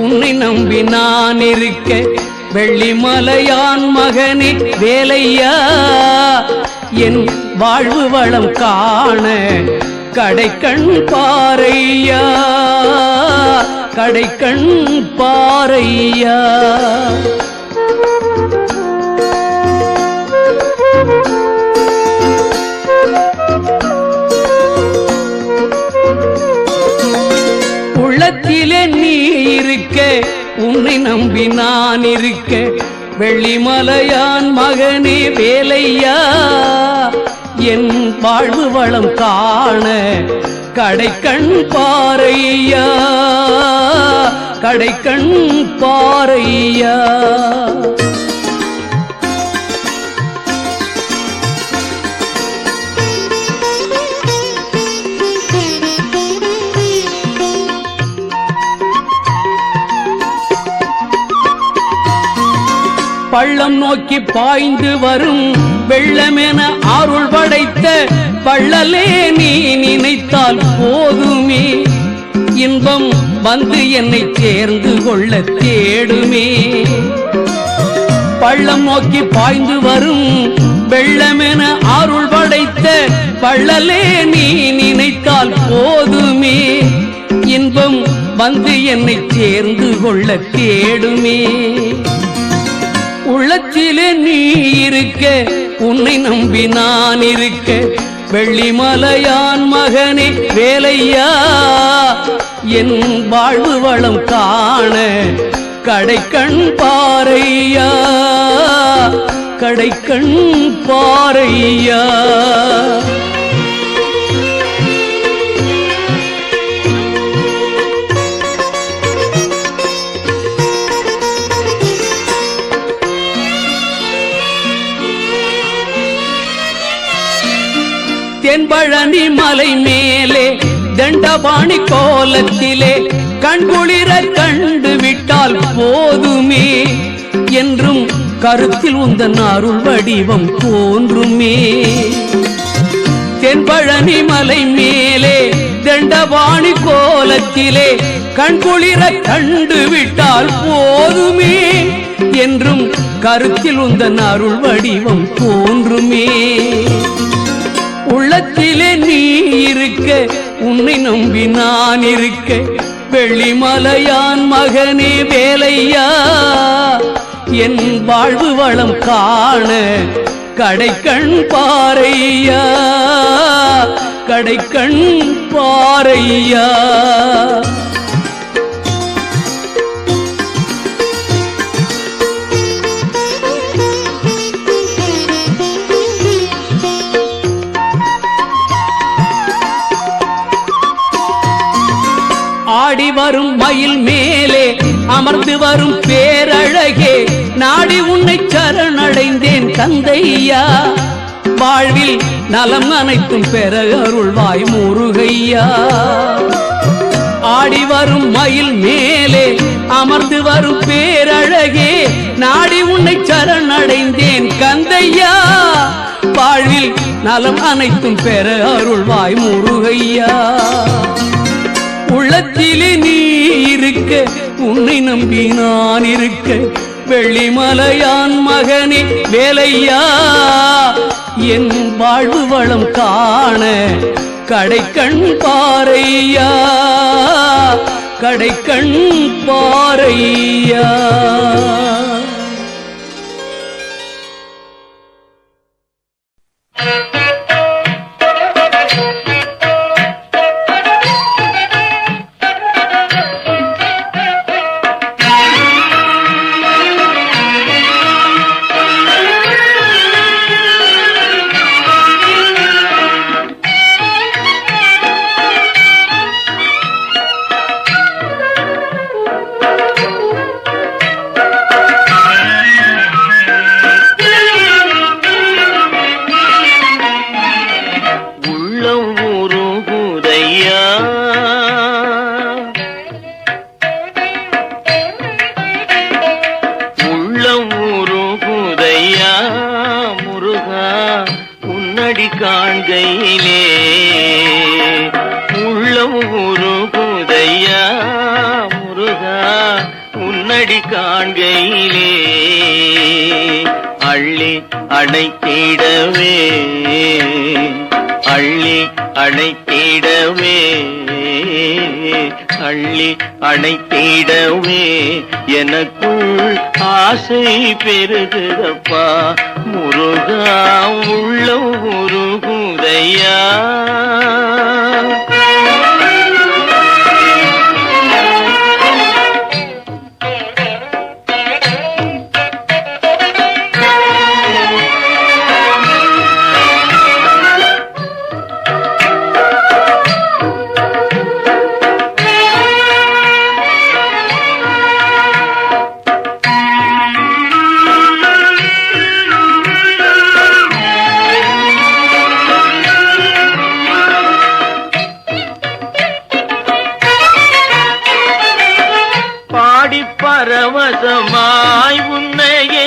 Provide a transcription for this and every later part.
உன்னை நம்பி நான் இருக்க வெள்ளிமலையான் மகனே வேலையா என் வாழ்வு வளம் காண கடைக்கண் பாரையா கடைக்கண் பாரையா. உள்ளத்திலே நீ இருக்க உன்னை நம்பி நான் இருக்க வெள்ளிமலையான் மகனே வேலையா என் வாழ்வு வளம் காண கடைக்கண் பாரையா கடைக்கண் பாரையா. பள்ளம் நோக்கி பாய்ந்து வரும் வெள்ளமென அருள் படைத்த பள்ளலே நீ நினைத்தால் போதுமே இன்பம் வந்து என்னை சேர்ந்து கொள்ள தேடுமே. பள்ளம் நோக்கி பாய்ந்து வரும் வெள்ளமென அருள் படைத்த பள்ளலே நீ நினைத்தால் போதுமே இன்பம் வந்து என்னை சேர்ந்து கொள்ள தேடுமே. உள்ளத்திலே நீ இருக்க உன்னை நம்பி நான் இருக்க வெள்ளிமலையான் மகனே வேலையா என் வாழ்வு வளம் காண கடைக்கண் பாரையா கடைக்கண் பாரையா. தென்பழனி மலை மேலே தண்டபாணி கோலத்திலே கண்குளிர கண்டு விட்டால் போதுமே என்றும் கருத்தில் உந்தன் அருள் வடிவம் தோன்றுமே. தென்பழனி மலை மேலே தண்டபாணி கோலத்திலே கண்குளிர கண்டு விட்டால் போதுமே என்றும் கருத்தில் உந்தன் அருள் வடிவம் தோன்றுமே. உள்ளத்திலே நீ இருக்க உன்னை நம்பி நான் இருக்க வெள்ளிமலையான் மகனே வேலையா என் வாழ்வு வளம் காண கடைக்கண் பாரையா கடைக்கண் பாரையா. ஆடி வரும் மயில் மேலே அமர்ந்து வரும் பேரழகே நாடி உன்னை சரணடைந்தேன் தந்தையா வாழ்வில் நலம் அனைத்தும் பெற அருள்வாய் முருகையா. ஆடி வரும் மயில் மேலே அமர்ந்து வரும் பேரழகே நாடி உன்னை சரணடைந்தேன் கந்தையா வாழ்வில் நலம் அனைத்தும் பெற அருள்வாய் முருகையா. உள்ளத்திலே நீ இருக்க உன்னை நம்பி நான் இருக்க வெள்ளிமலையான் மகனே வேலையா என் வாழ்வு வளம் காண கடைக்கண் பாரையா கடைக்கண் பாரையா. காண்கையிலே உள்ளம் உருகுதையா முருகா உன்னடி காண்கையிலே அள்ளி அணைத்திடவே அள்ளி அணைத்திடவே அள்ளி அணைத்திடவே எனக்குள் ஆசை பெருகுதப்பா முருகா உள்ளம் உருகுதையா பரவசமாய் உன்னையே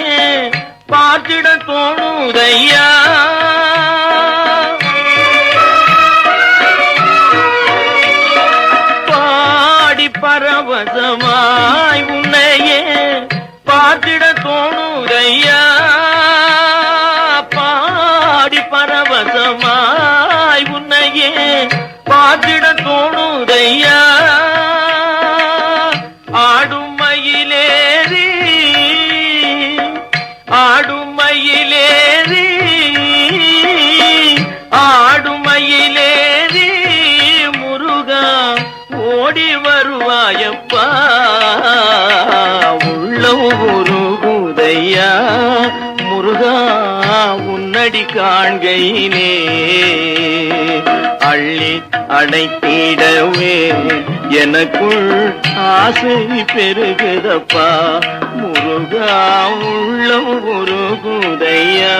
பார்த்திட தோணுதையா பாடி பரவசமாய் உன்னையே பார்த்திட தோணுதையா பாடி பரவசமாய் உன்னையே பார்த்திட தோணுதையா ஆடும் மயிலேறி ஆடும் மயிலேறி ஆடும் மயிலேறி முருகா ஓடி வருவாயப்பா உள்ளம் உருகுதையா முருகா உன்னடி காண்கையிலே அள்ளி அணைத்திடவே எனக்குள் ஆசை பெருகுதப்பா முருகா உள்ளம் உருகுதையா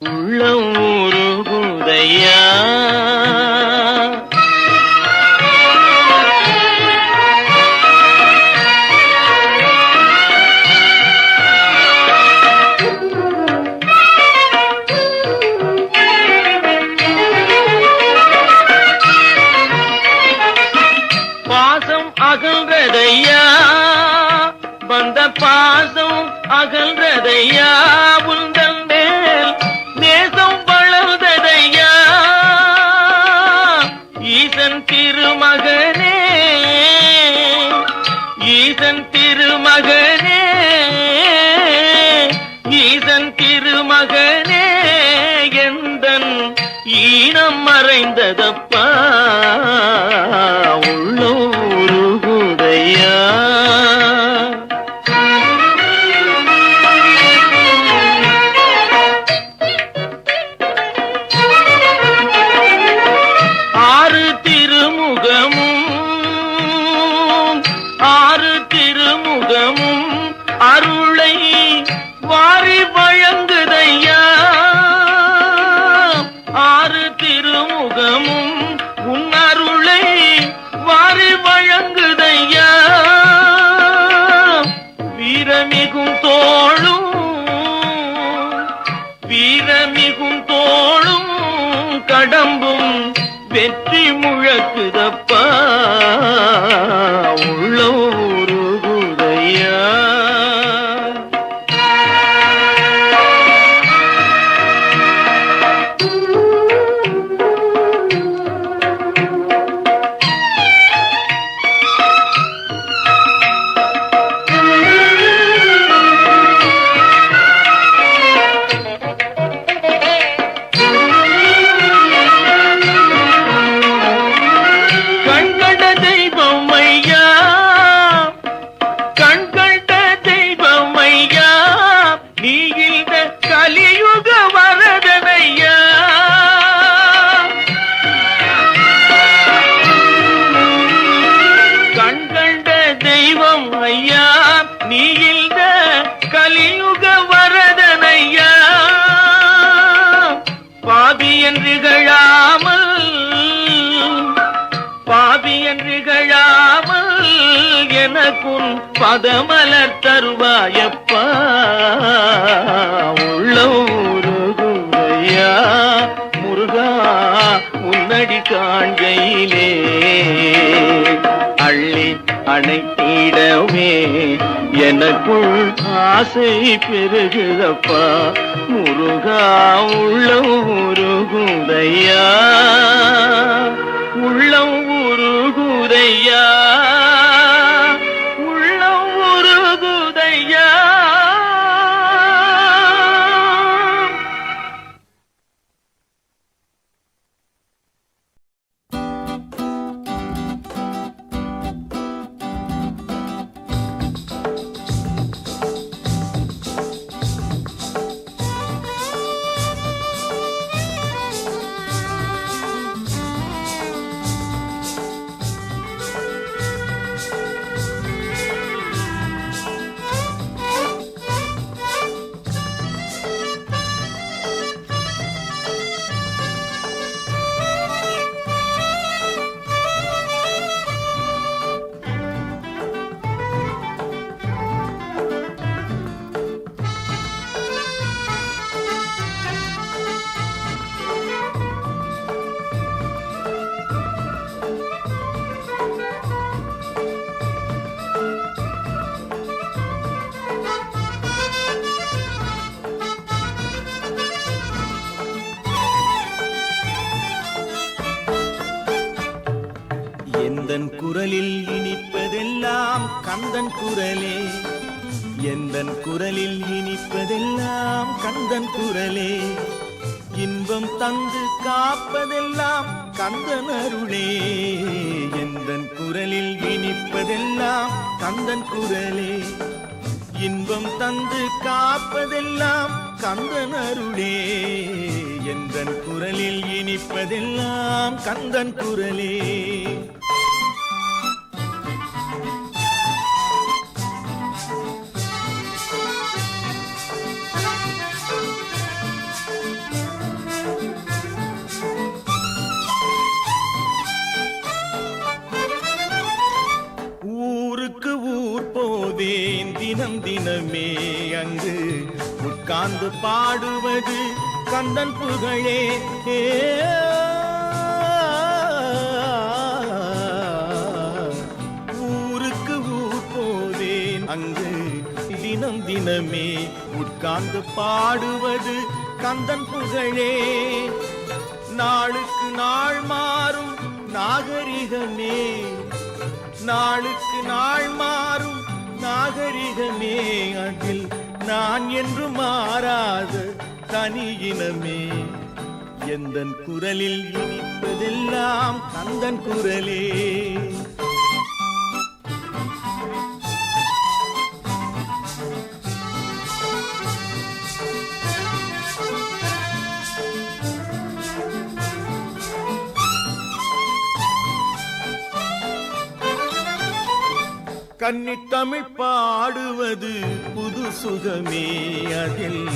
உள்ளம் உருகுதையா அகல்றதையா வந்த பாசம் அகல்றதையா உந்தன் மேல் நேசம் வளர்ந்ததையா ஈசன் திருமகனே ஈசன் திருமகனே ஈசன் திருமகனே எந்தன் ஈனம் மறைந்ததப்பா உள்ளம் உருகுதையா ஆறு திருமுகமும் அருளை வாரி வழங்குதையா ஆறு திருமுகமும் உன் அருளை வாரி வழங்குதையா வீரமிகும் தோளும் கடம்பும் வெற்றி முழக்குதப்பா உள்ளம் உருகுதையா கலியுக வரதனையா கண்கண்ட தெய்வம் ஐயா நீ இந்த கலியுக வரதனையா பாவி என்று எனக்குன் பதமலர் தருவாயப்பா உள்ளம் உருகுதையா முருகா உன்னடி காண்கையிலே அணைத்திடவே எனக்குள் ஆசை பெருகுதப்பா. முருகா உள்ளம் உருகுதையா, உள்ளம் உருகுதையா, உள்ளம் உருகுதையா. எந்தன் குரலில் இனிப்பதெல்லாம் கந்தன் குரலே, எந்தன் குரலில் இனிப்பதெல்லாம் கந்தன் குரலே, இன்பம் தந்து காப்பதெல்லாம் கந்தன் அருளே. எந்தன் குரலில் இனிப்பதெல்லாம் கந்தன் குரலே, இன்பம் தந்து காப்பதெல்லாம் கந்தன் அருளே. எந்தன் குரலில் இனிப்பதெல்லாம் கந்தன் குரலே. ஊருக்கு ஊர் போவேன் தினம் தினமே, அங்கு உட்கார்ந்து பாடுவது கந்தன் புகழே. ஊருக்கு ஊர் போவேன் அங்கு தினம் தினமே, உட்கார்ந்து பாடுவது கந்தன் புகழே. நாளுக்கு நாள் மாறும் நாகரிகமே, நாளுக்கு நாள் மாறும் நாகரிகமே, அதில் நான் என்று மாறாத தனியினமே. எந்தன் குரலில் இனிப்பதெல்லாம் கந்தன் குரலே. கன்னித்தமிழ் பாடுவது புது சுகமே, அதில்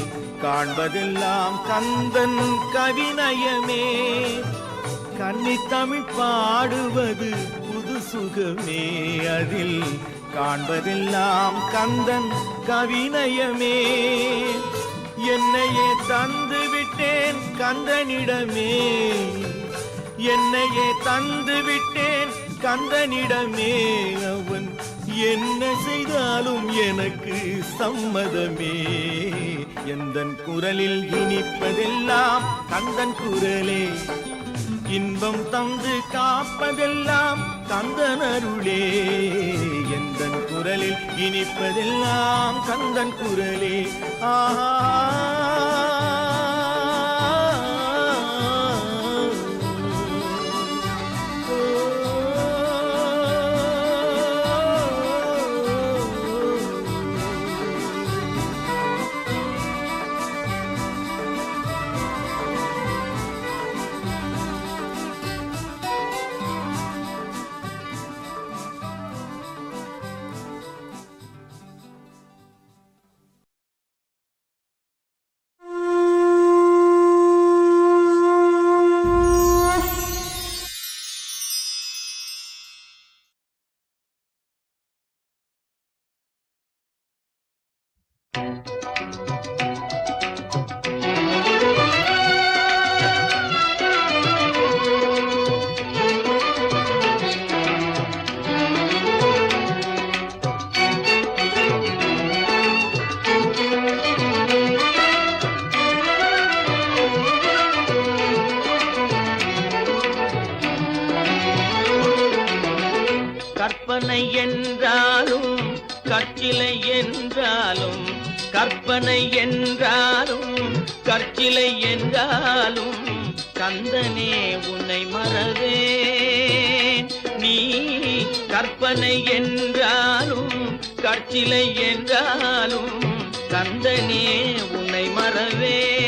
காண்பதெல்லாம் கந்தன் கவிநயமே. கன்னித்தமிழ் பாடுவது புது சுகமே, அதில் காண்பதெல்லாம் கந்தன் கவிநயமே. என்னையே தந்து விட்டேன் கந்தனிடமே, என்னையே தந்து விட்டேன் கந்தனிடமே. அவன் என்ன செய்தாலும் எனக்கு சம்மதமே. எந்தன் குரலில் இனிப்பதெல்லாம் கந்தன் குரலே, இன்பம் தந்து காப்பதெல்லாம் கந்தன் அருளே. எந்தன் குரலில் இனிப்பதெல்லாம் கந்தன் குரலே. ஆஹா கற்பனை என்றாலும் கற்சிலை என்றாலும் கற்பனை என்றாலும் கற்சிலை என்றாலும் கந்தனே உன்னை மறவேன். நீ கற்பனை என்றாலும் கற்சிலை என்றாலும் கந்தனே உன்னை மறவேன்.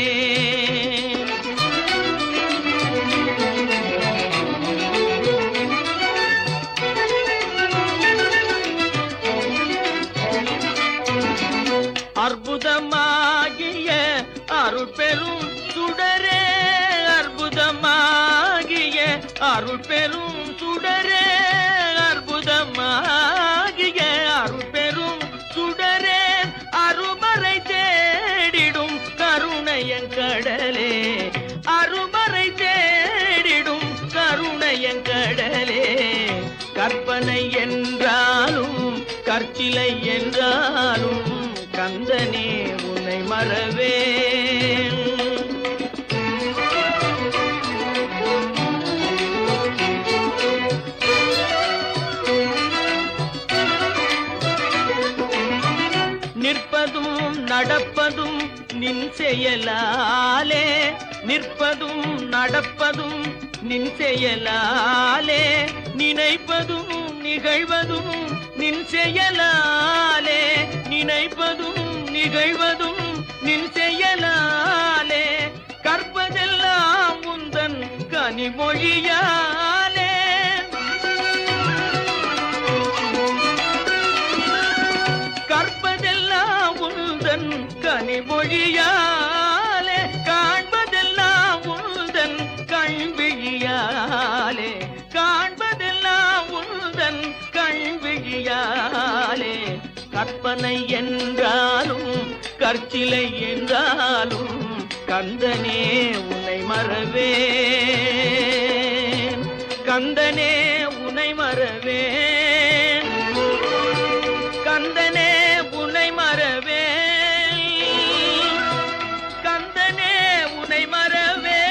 அற்புதமாகிய அருள் பெரும் சுடரே, அற்புதமாகிய அருள் பெரும் சுடரே, அற்புதமாகிய அருள் பெரும் சுடரே, அருமறை தேடிடும் கருணையன் கடலே, அருமறை தேடிடும் கருணையன் கடலே. கற்பனை என்றாலும் கற்சிலை என்றாலும் கந்தனே உன்னை மறவேன். நிற்பதும் நடப்பதும் நின் செயலாலே, நிற்பதும் நடப்பதும் நின் செயலாலே, நினைப்பதும் நிகழ்வதும் நின் செயலாலே, நினைப்பதும் நிகழ்வதும் நின் செயலாலே, கற்பதெல்லாம் உந்தன் கனிமொழியாலே, கற்பதெல்லாம் உந்தன் கனிமொழியாலே, காண்பதெல்லாம் உந்தன் கண்விழியாலே, காண்பதெல்லாம் உந்தன் கண்விழியாலே. கற்பனை என்றாலும் கற்சிலை என்றாலும் கந்தனே உன்னை மறவேன். கந்தனே உன்னை மறவேன். கந்தனே உன்னை மறவேன். கந்தனே உன்னை மறவேன்.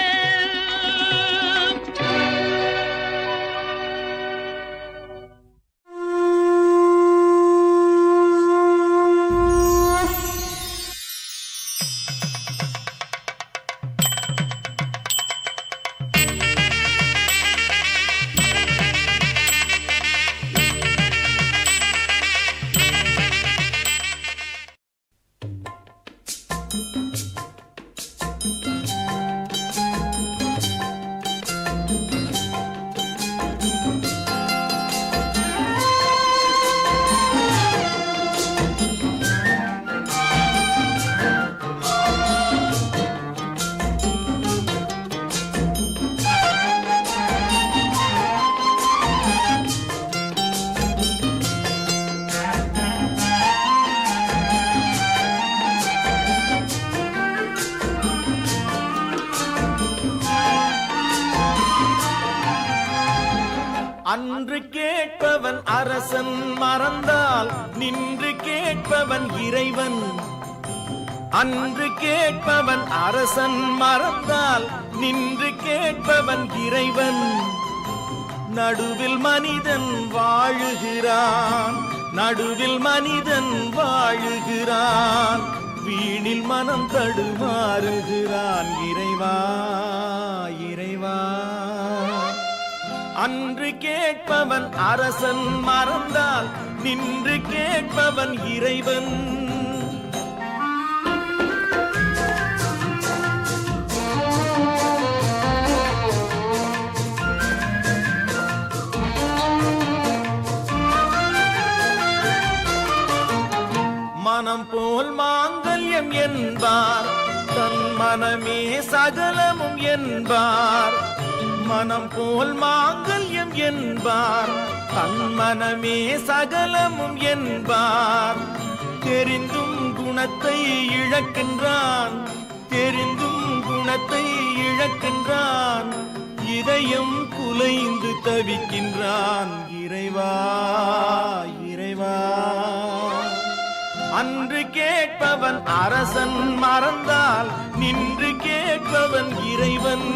அன்று கேட்பவன் அரசன் மறந்தால் நின்று கேட்பவன் இறைவன். அன்று கேட்பவன் அரசன் மறந்தால் நின்று கேட்பவன் இறைவன். நடுவில் மனிதன் வாழுகிறான், நடுவில் மனிதன் வாழுகிறான், வீணில் மனம் தடுமாறுகிறான். இறைவா இறைவா, அன்று கேட்பவன் அரசன் மறந்தால் நின்று கேட்பவன் இறைவன். மனம் போல் மாங்கல்யம் என்பார், தன் மனமே சகலமும் என்பார். மனம் போல் மாங்கல்யம் என்பார், தன் மனமே சகலமும் என்பார். தெரிந்தும் குணத்தை இழக்கின்றான், தெரிந்தும் குணத்தை இழக்கின்றான். இதயம் குலைந்து தவிக்கின்றான். இறைவா இறைவா, அன்று கேட்பவன் அரசன் மறந்தால் நின்று கேட்பவன் இறைவன்.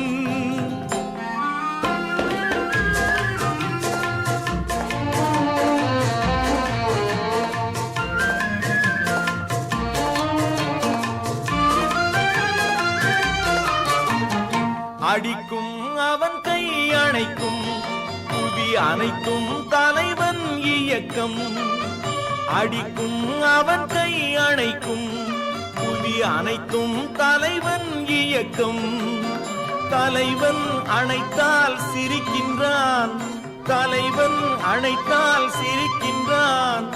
அனைத்தும் தலைவன் இயக்கம். அடிக்கும் அவன் கை அணைக்கும் புவி அனைத்தும் தலைவன் இயக்கம். தலைவன் அணைத்தால் சிரிக்கின்றான், தலைவன் அணைத்தால் சிரிக்கின்றான்,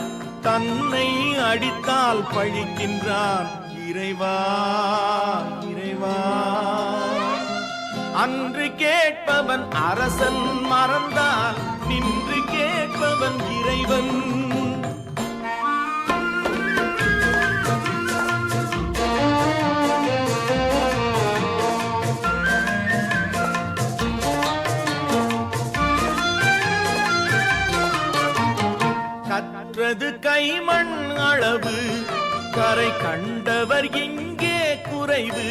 தன்னை அடித்தால் பழிக்கின்றான். இறைவா இறைவா, அன்று கேட்பவன் அரசன் மறந்தால் நின்று கேட்பவன் இறைவன். கற்றது கைமண் அளவு, கரை கண்டவர் இங்கே குறைவு.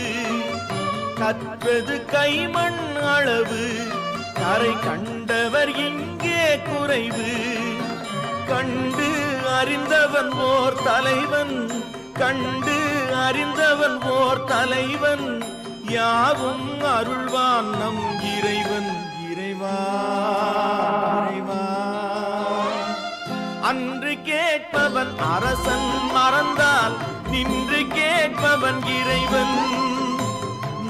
கற்றது கைமண் அளவு, கரை கண்டவர் இங்கே குறைவு. கண்டு அறிந்தவன் ஓர் தலைவன், கண்டு அறிந்தவன் ஓர் தலைவன், யாவும் அருள்வான் நம் இறைவன். இறைவா இறைவா, அன்று கேட்பவன் அரசன் மறந்தால் நின்று கேட்பவன் இறைவன்.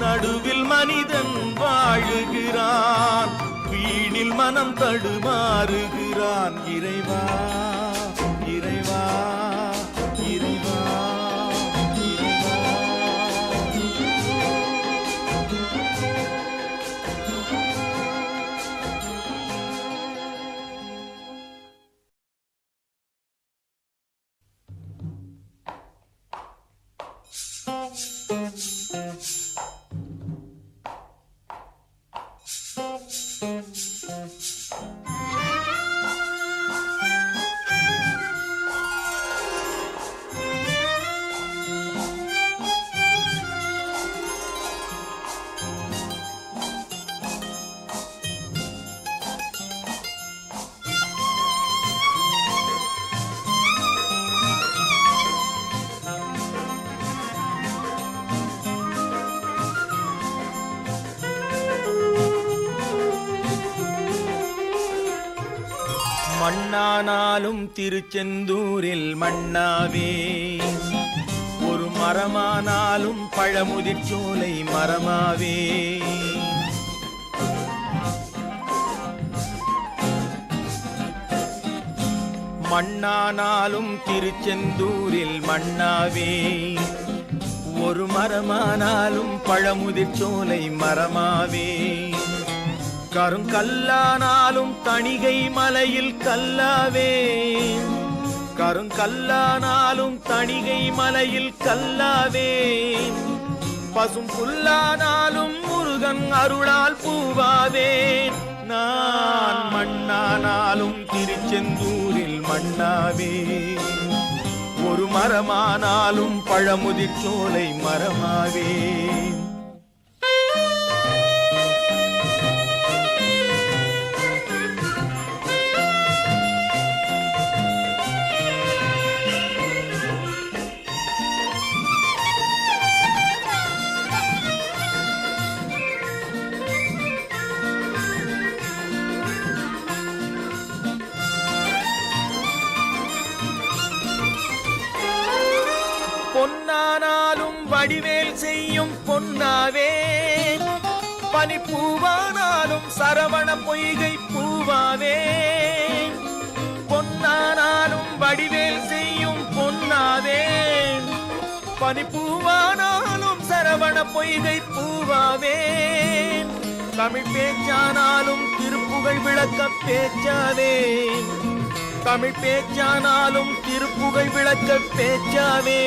நடுவில் மனிதன் வாழுகிறான், வீணில் மனம் தடுமாறுகிறான். இறைவா இறைவா இறைவா இறைவா. மண்ணானாலும் திருச்செந்தூரில் மண்ணாவே, ஒரு மரமானாலும் பழமுதிர் சோலை மரமாவே. மண்ணானாலும் திருச்செந்தூரில் மண்ணாவே, ஒரு மரமானாலும் பழமுதிர் சோலை மரமாவே. கருங்கல்லானாலும் தணிகை மலையில் கல்லாவே, கருங்கல்லானாலும் தணிகை மலையில் கல்லாவே. பசும் புல்லானாலும் முருகன் அருளால் பூவாவேன். நான் மண்ணானாலும் திருச்செந்தூரில் மண்ணாவே, ஒரு மரமானாலும் பழமுதிர் சோலை மரமாவே. பொன்னானாலும் வடிவேல் செய்யும் பொன்னாவே, பனிப்பூவானாலும் சரவண பொய்கை பூவாவே. பொன்னானாலும் வடிவேல் செய்யும் பொன்னாவே, பனிப்பூவானாலும் சரவண பொய்கை பூவாவே. தமிழ் பேச்சானாலும் திருப்புகழ் விளக்க பேச்சாவே, தமிழ் பேச்சானாலும் திருப்புகழ் விளக்க பேச்சாவே.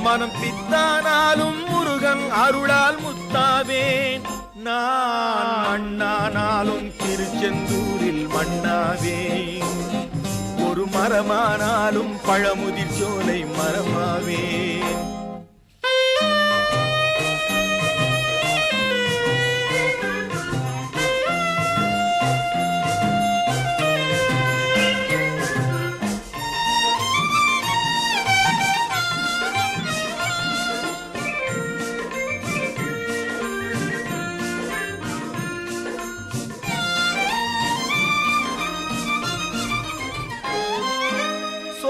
மனம் பித்தானாலும் முருகன் அருளால் முத்தாவேன். நான் மண்ணானாலும் திருச்செந்தூரில் மண்ணாவே, ஒரு மரமானாலும் பழமுதிர் சோலை மரமாவே.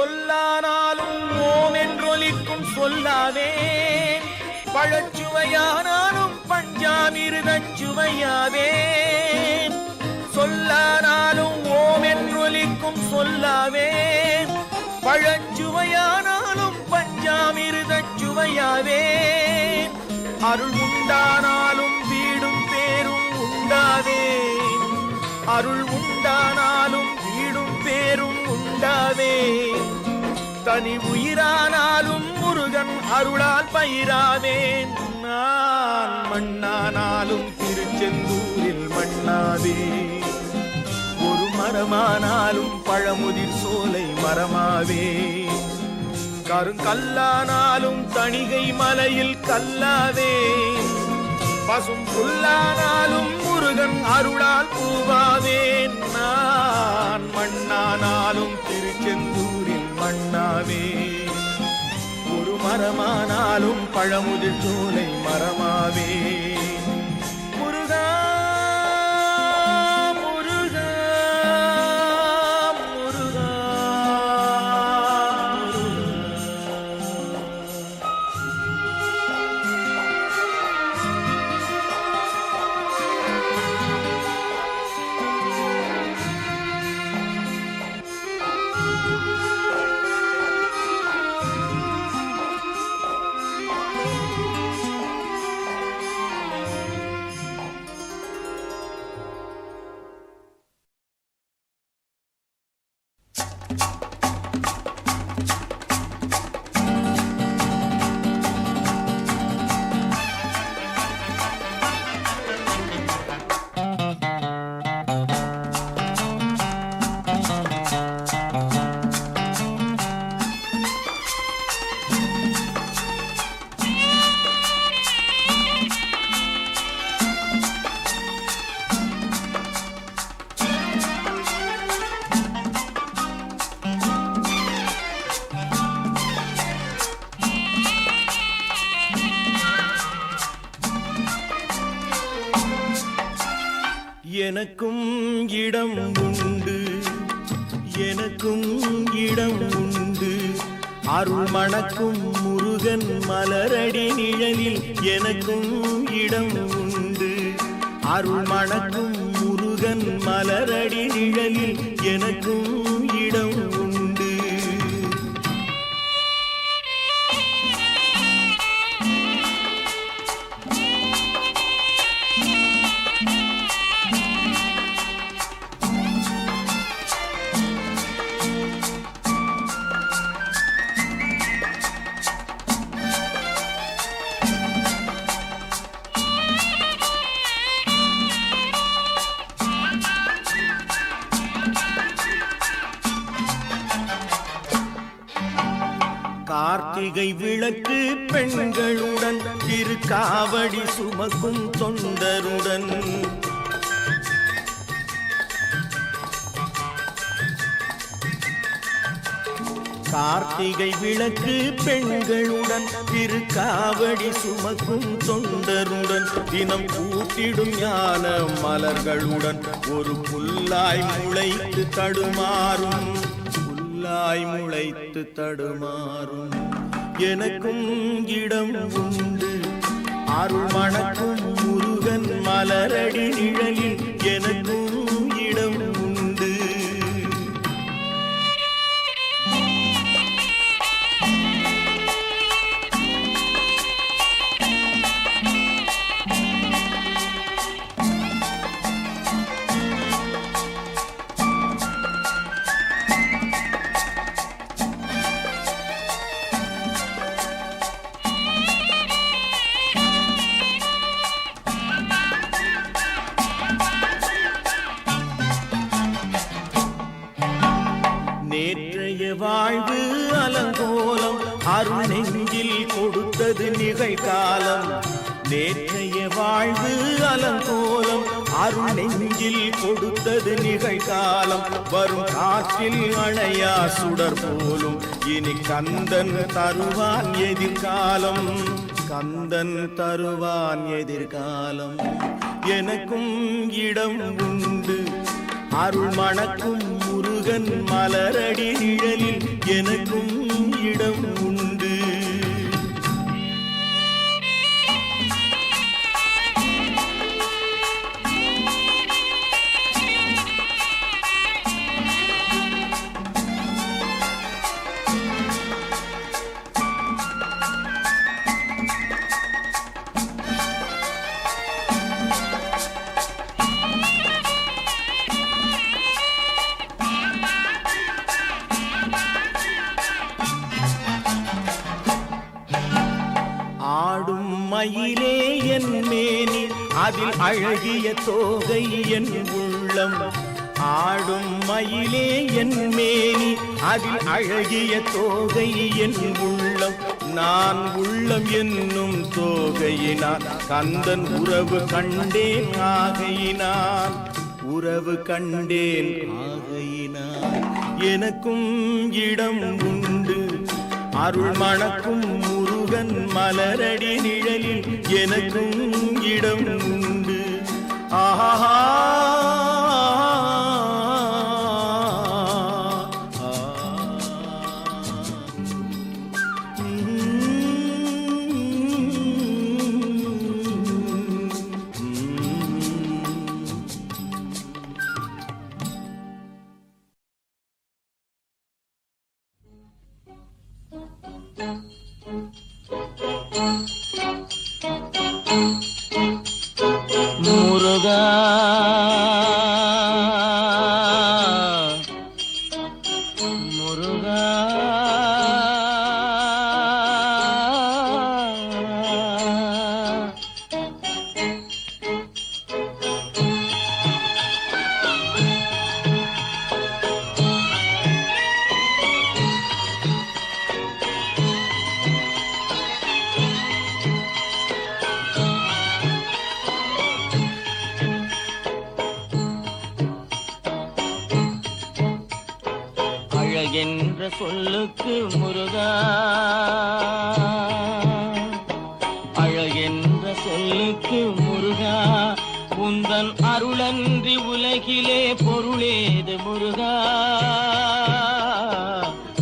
சொல்லானாலும் ஓம் என்றொலிக்கும் சொல்லாவேன், பழச்சுவையானாலும் பஞ்சாமிர்தச் சுவையாவேன். சொல்லானாலும் ஓம் என்றொலிக்கும் சொல்லாவேன், பழச்சுவையானாலும் பஞ்சாமிர்தச் சுவையாவேன். அருள் உண்டானாலும் வீடும் பேரும் உண்டாவேன், அருள் உண்டானாலும் வீடும் பேரும் உண்டாவேன். தனி உயிரானாலும் முருகன் அருளால் பயிராவேன். நான் மண்ணானாலும் திருச்செந்தூரில் மண்ணாவே, ஒரு மரமானாலும் பழமுதிர் சோலை மரமாவே. கருங்கல்லானாலும் தணிகை மலையில் கல்லாவே, பசும் புல்லானாலும் முருகன் அருளால் பூவாவேன். நான் மண்ணானாலும் திருச்செந்தூரில் மண்ணாவே, ஒரு மரமானாலும் பழமுதிர் சோலை மரமாவே. முருகா முருகா முருகா எனக்கும் இடம் உண்டு, எனக்கும் இடம் உண்டு, அருள் மணக்கும் முருகன் மலரடி நிழலில் எனக்கும் இடம் உண்டு. அருள் மணக்கும் முருகன் மலரடி நிழலில் எனக்கும் இடம் உண்டு. கார்த்திகை விளக்கு பெண்களுடன் திருக்காவடி சுமக்கும் தொண்டருடன் கார்த்திகை விளக்கு பெண்களுடன் திருக்காவடி சுமக்கும் தொண்டருடன் தினம் கூட்டிடும் ஞான மலர்களுடன் ஒரு புல்லாய் முளைத்து தடுமாறும், புல்லாய் முளைத்து தடுமாறும். எனக்கும் இடம் உண்டு, அருள் மணக்கும் முருகன் மலரடி நிழலில் எனக்கும் இடம் உண்டு. நேற்றைய வாழ்வு அலங்கோலம் அருள் நெஞ்சில் கொடுத்தது நிகழ்காலம். நேற்றைய வாழ்வு அலங்கோலம் அருள் நெஞ்சில் கொடுத்தது நிகழ்காலம். வரும் காற்றில் அணையா சுடர் போலும் இனி கந்தன் தருவான் எதிர்காலம், கந்தன் தருவான் எதிர்காலம். எனக்கும் இடம் உண்டு, அருள் மணக்கும் முருகன் முருகன் மலரடி நிழலில் எனக்கும் இடம் உண்டு. ஆடும் மயிலே என் மேனி அதில் அழகிய தோகை என் உள்ளம். ஆடும் மயிலே என் மேனி அதில் அழகிய தோகை என் உள்ளம். நான் உள்ளம் என்னும் தோகையினான் கந்தன் உறவு கண்டேன் ஆகையினான். உறவு கண்டேன் ஆகையினான் எனக்கும் இடம் உண்டு. அருள் மணக்கும் முருகன் மலரடி நிழலில் எனக்கும் இடம் உண்டு. ஆஹா முருகா முருகா அழகென்ற சொல்லுக்கு முருகா, அழகென்ற சொல்லுக்கு முருகா, உந்தன் அருளன்றி உலகிலே பொருளேது முருகா.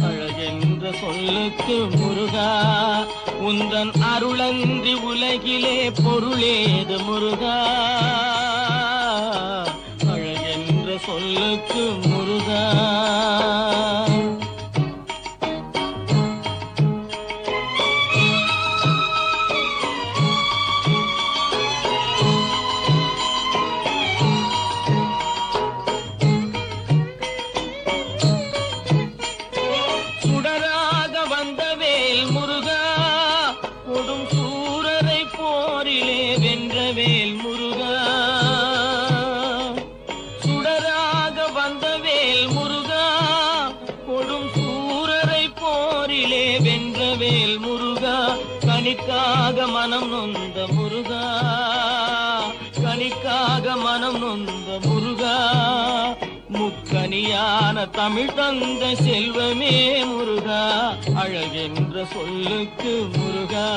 அழகென்ற சொல்லுக்கு முருகா, உந்தன் அருளன்றி உலகிலே பொருளேது முருகா. அழகென்ற சொல்லுக்கு முருகா. சுடராக வந்த வேல் முருகா, கொடும் சூரரை போரிலே வென்ற வேல் முருகா. சுடராக வந்த வேல் முருகா, கொடும் சூரரை போரிலே வென்ற வேல் முருகா. கனிக்காக மனம் நொந்த முருகா, கனிக்காக மனம் நொந்த முருகா. முக்கனியான தமிழ் தந்த செல்வமே முருகா. அழகென்ற சொல்லுக்கு முருகா.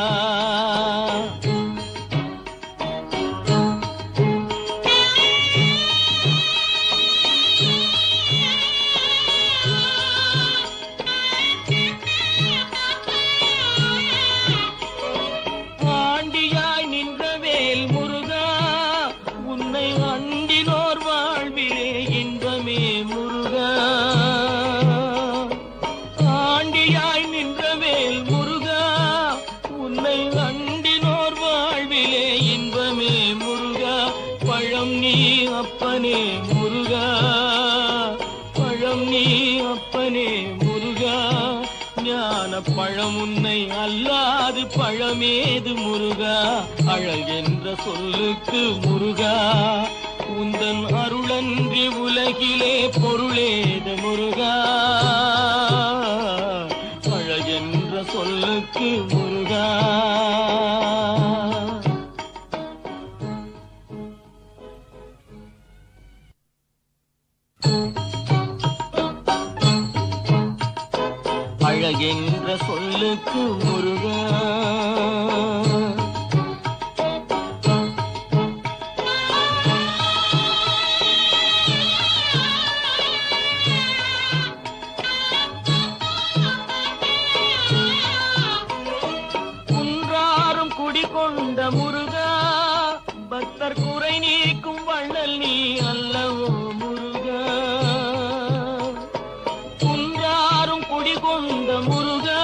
ஆண்டியாய் நின்ற வேல் முருகா, உன்னை அண்டினோர் வாழ்விலே இன்பமே முருகா. ஆண்டியாய் நின்ற வேல் முருகா, உன்னை அண்டினோர் வாழ்விலே இன்பமே முருகா. பழம் நீ அப்பனே முருகா, பழம் நீ அப்பனே முருகா. ஞான பழம் உன்னை அல்லாது பழமேது முருகா. அழகென்ற சொல்லுக்கு முருகா, உந்தன் அருளன்றி உலகிலே பொருளேது முருகா. அழகென்ற சொல்லுக்கு முருகா. அழகென்ற சொல்லுக்கு முருகா. நீக்கும் வள்ளல் நீ அல்லவோ முருகா, குன்றாரும் குடிகொண்ட முருகா,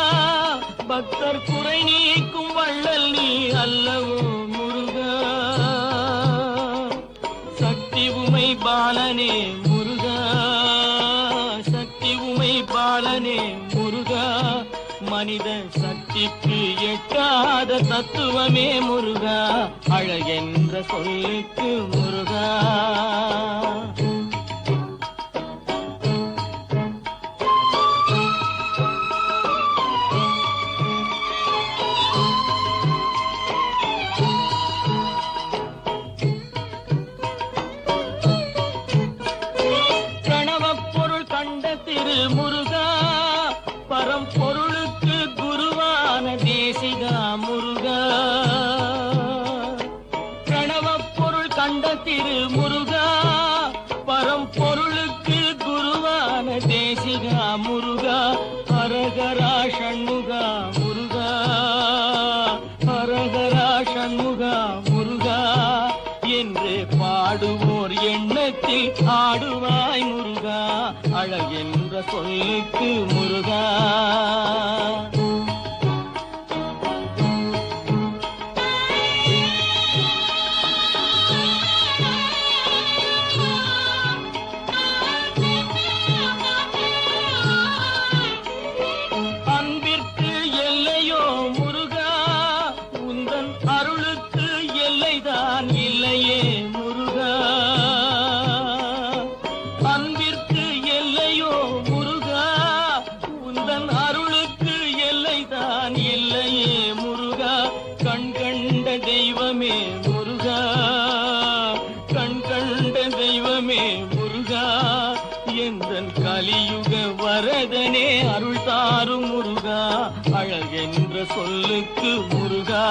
பக்தர் குறை நீக்கும் வள்ளல் நீ அல்லவோ முருகா, சக்தி உமை பாலனே முருகா, சக்தி உமை பாலனே முருகா, மனித சக்திக்கு எட்டாத தத்துவமே முருகா, அழகென்ற சொல்லுக்கு முருகா. பிரணவப் பொருள் கண்ட திரு முருகா, பரம்பொருளுக்கு குருவான தேசிகா முருகா, பிரணவப் பொருள் கண்ட திரு முருகா, பரம்பொருளுக்கு குருவான தேசிகா முருகா, ஹரஹரா ஷண்முகா முருகா, ஹரஹரா ஷண்முகா முருகா என்று பாடுவோர் எண்ணத்தில் ஆடுவாய் முருகா, அழகென்ற சொல்லுக்கு முருகா. அன்பிற்கு எல்லையோ முருகா, உந்தன் அருளுக்கு எல்லைதான் இல்லையே முருகா, அன்பிற்கு எல்லையோ முருகா, உந்தன் அருளுக்கு எல்லைதான் இல்லையே முருகா, கண் கண்ட தெய்வமே முருகா, கண் கண்ட தெய்வமே முருகா, எந்தன் கலியுக வரதனே அருள் தாரும் முருகா, அழகென்ற சொல்லுக்கு முருகா,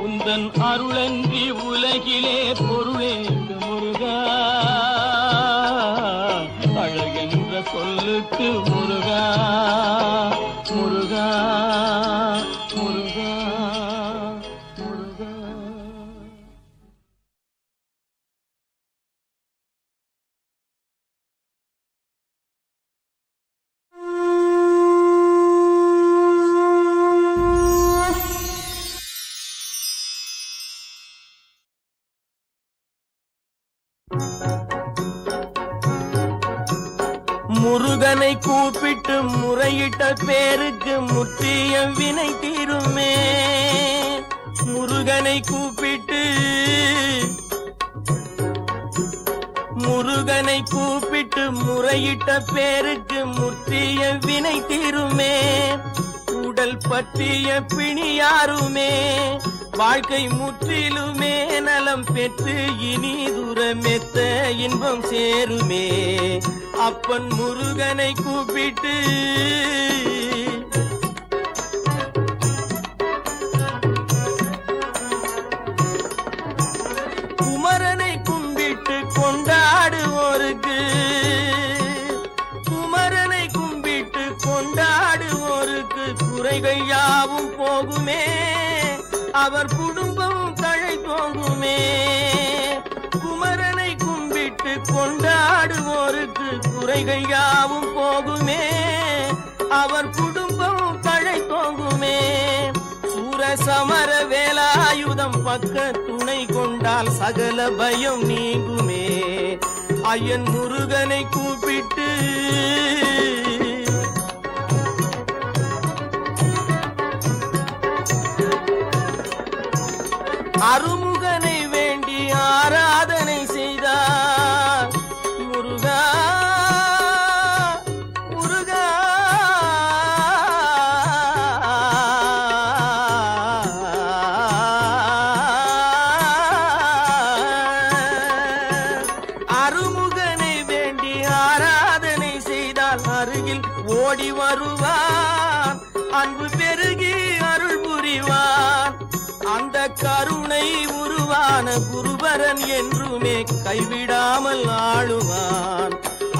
உந்தன் அருளன்றி உலகிலே பொருளேது முருகா, அழகென்ற சொல்லுக்கு முருகா, முருகா முருகா முருகா. முருகனை கூப்பிட்டு முறையிட்ட பேருக்கு முற்றிய வினை தீருமே, முருகனை கூப்பிட்டு முருகனை கூப்பிட்டு முறையிட்ட பேருக்கு முற்றிய வினை தீருமே, உடல் பற்றிய பிணியாருமே வாழ்க்கை முற்றிலுமே நலம் பெற்று இனி தூரமெத்த இன்பம் சேருமே, அப்பன் முருகனை கூப்பிட்டு குமரனை கும்பிட்டு கொண்டாடுவோருக்கு, குமரனை கும்பிட்டு கொண்டாடுவோருக்கு குறைகள் யாவும் போகுமே, அவர் குடும்பமும் தழை தோங்குமே, குமரனை கும்பிட்டு கொண்டாடுவோருக்கு குறைகள் யாவும் போகுமே, அவர் குடும்பமும் தழை தோங்குமே, சூரசமர வேலாயுதம் பக்க துணை கொண்டால் சகல பயம் நீங்குமே, ஐயன் முருகனை கூப்பிட்டு அருமுகனை வேண்டி ஆராதனை செய்தார் முருகா, முருகா அருமுகனை வேண்டி ஆராதனை செய்தால் அருகில் ஓடி வருவான், அன்பு பெருகி அருள் புரிவான், அந்த கருணை உருவான குருபரன் என்றுமே கைவிடாமல் ஆளுவான்,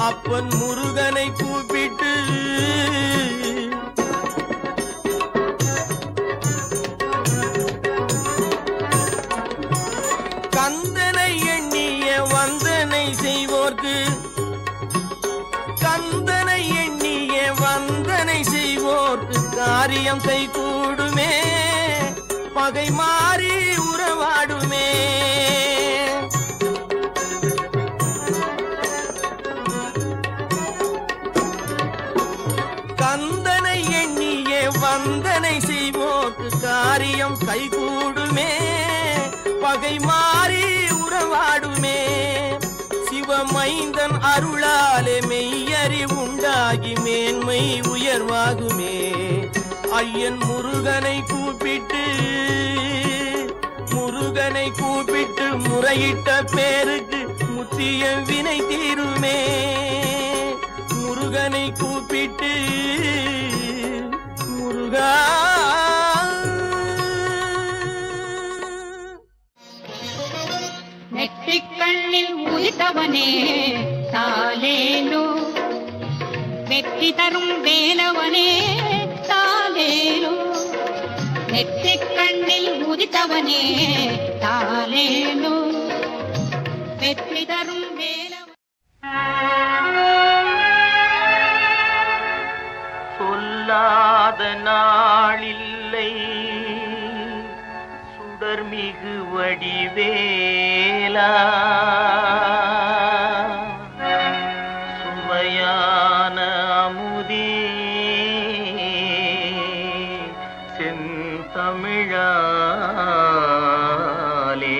அப்பன் முருகனை கூப்பிட்டு கந்தனை காரியம் கை கூடுமே பகை மாறி உறவாடுமே கந்தனை எண்ணியே வந்தனை செய்வோர்க்கு காரியம் கைகூடுமே பகை மாறி உறவாடுமே சிவமைந்தன் அருளாலே மெய்யறிவுண்டாகி மேன்மை உயர்வாகுமே ஐயன் முருகனை கூப்பிட்டு முறையிட்ட பேருக்கு முத்திய வினை தீருமே முருகனை கூப்பிட்டு முருகா நெற்றிக்கண்ணில் உதித்தவனே தாலேலோ வெற்றி தரும் வேலவனே தாலேலோ நெற்றிக்கண்ணில் உதித்தவனே தாலேலோ வெற்றி தரும் வேலவனே சொல்லாத நாளில்லை சுடர்மிகு வடிவேலா சுவையான அமுதே செந்தமிழாலே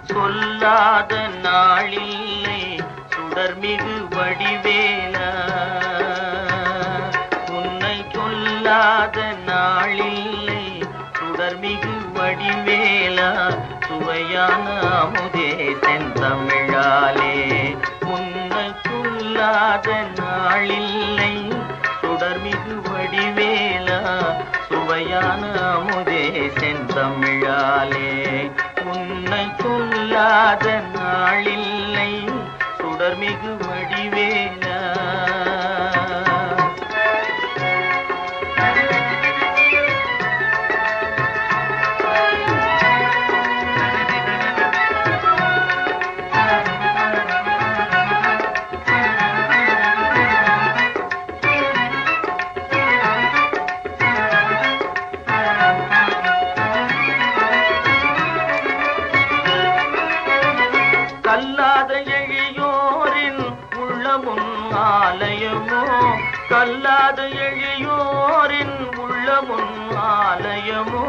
சொல்லாத நாளில்லை சுடர்மிகு வடிவேலா உன்னை சொல்லாத நாளில்லை சுடர்மிகு வடிவேலா சுவையான அமுதே செந்தமிழாலே உன்னை சொல்லாத நாளில்லை சுடர்மிகு வடிவேலா சுவையான அமுதே செந்தமிழாலே உன்னை சொல்லாத நாளில்லை சுடர்மிகு வடிவேலா கல்லாத எழியோரின் உள்ளமும் ஆலயமோ கல்லாத எழியோரின் உள்ளமும் ஆலயமோ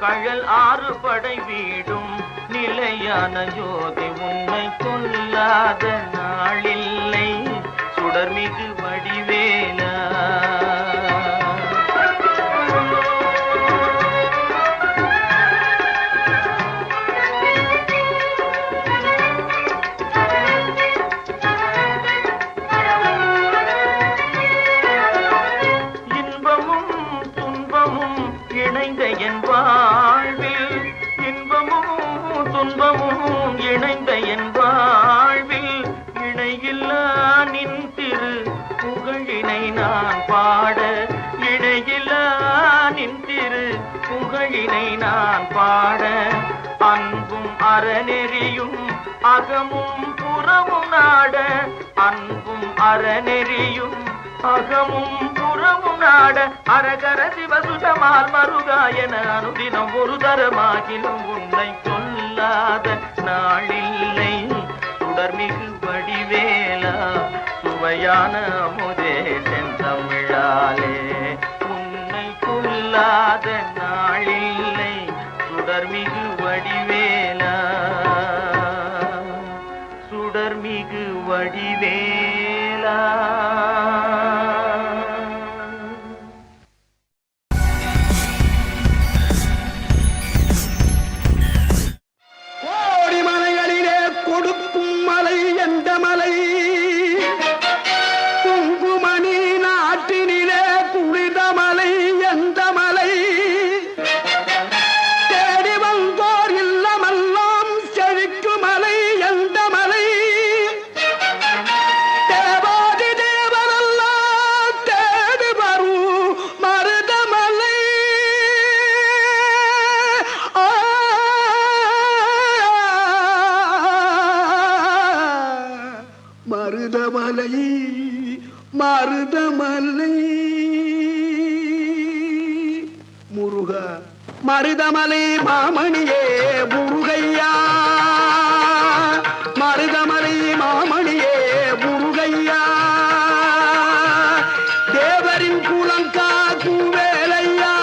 கழல் ஆறு படை வீடும் நிலையான ஜோதி உன்னை கொல்லாத நாளில்லை சுடர்மிகு வடிவேலா இணைந்த என் வாழ்வில் இன்பமும் துன்பமும் இணைந்த என் வாழ்வில் இணையில்லா நின் திரு புகழினை நான் பாட இணையில்லா நின் திரு புகழினை நான் பாட அன்பும் அறநெறியும் அகமும் புறமும் நாட அன்பும் அறநெறியும் அகமும் புறமும் நாட அரகர சிவசுதமால் மருகாயன அனுதினம் ஒரு தரமாகிலும் உன்னை சொல்லாத நாளில்லை சுடர்மிகு வடிவேலா சுவையான அமுதே செந்தமிழாலே உன்னை கொல்லாத நாளில்லை சுடர்மிகு வடிவேலா சுடர்மிகு வடிவேலா மருதமலை முருகா மருதமலை மாமணியே முருகையா மருதமலை மாமணியே முருகையா தேவரின் குலங்காக்கும் வேலையா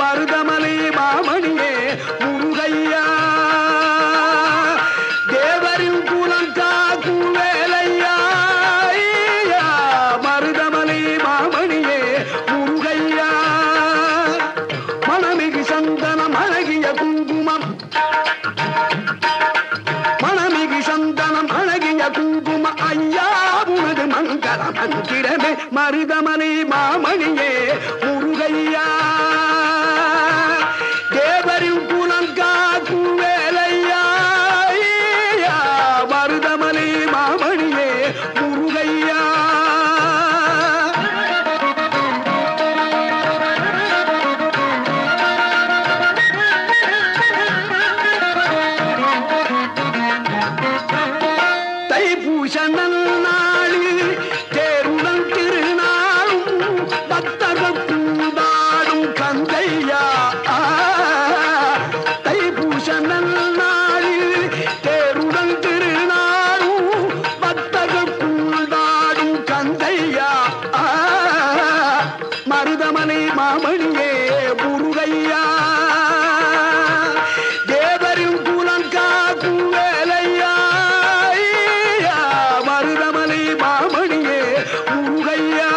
மருதமலை மாமணியே முருகையா தேவரின் குலங்காக்கும் வேலையா மருதமலை மாமணியே முருகையா மணமிகு சந்தனம் அழகிய குங்குமம் மணமிகு சந்தனம் அழகிய குங்கும ஐயா உனது மங்கள மந்திரமே மருதமலை மாமணியே முருகையா தேவரின் குலம் காக்கும் வேலையா மருதமலை மாமணியே முருகையா தைப்பூச நன்னாளில் தேருடன் திருநாளும் பக்தர்கள் கூடாடும் கந்தையா தைப்பூச நன்னாளில் தேருடன் திருநாளும் பக்தர்கள் கூடாடும் கந்தையா மருதமலை மாமணியே முருகையா தேவரின் குலம் காக்கும் வேலையா மருதமலை மாமணியே முருகையா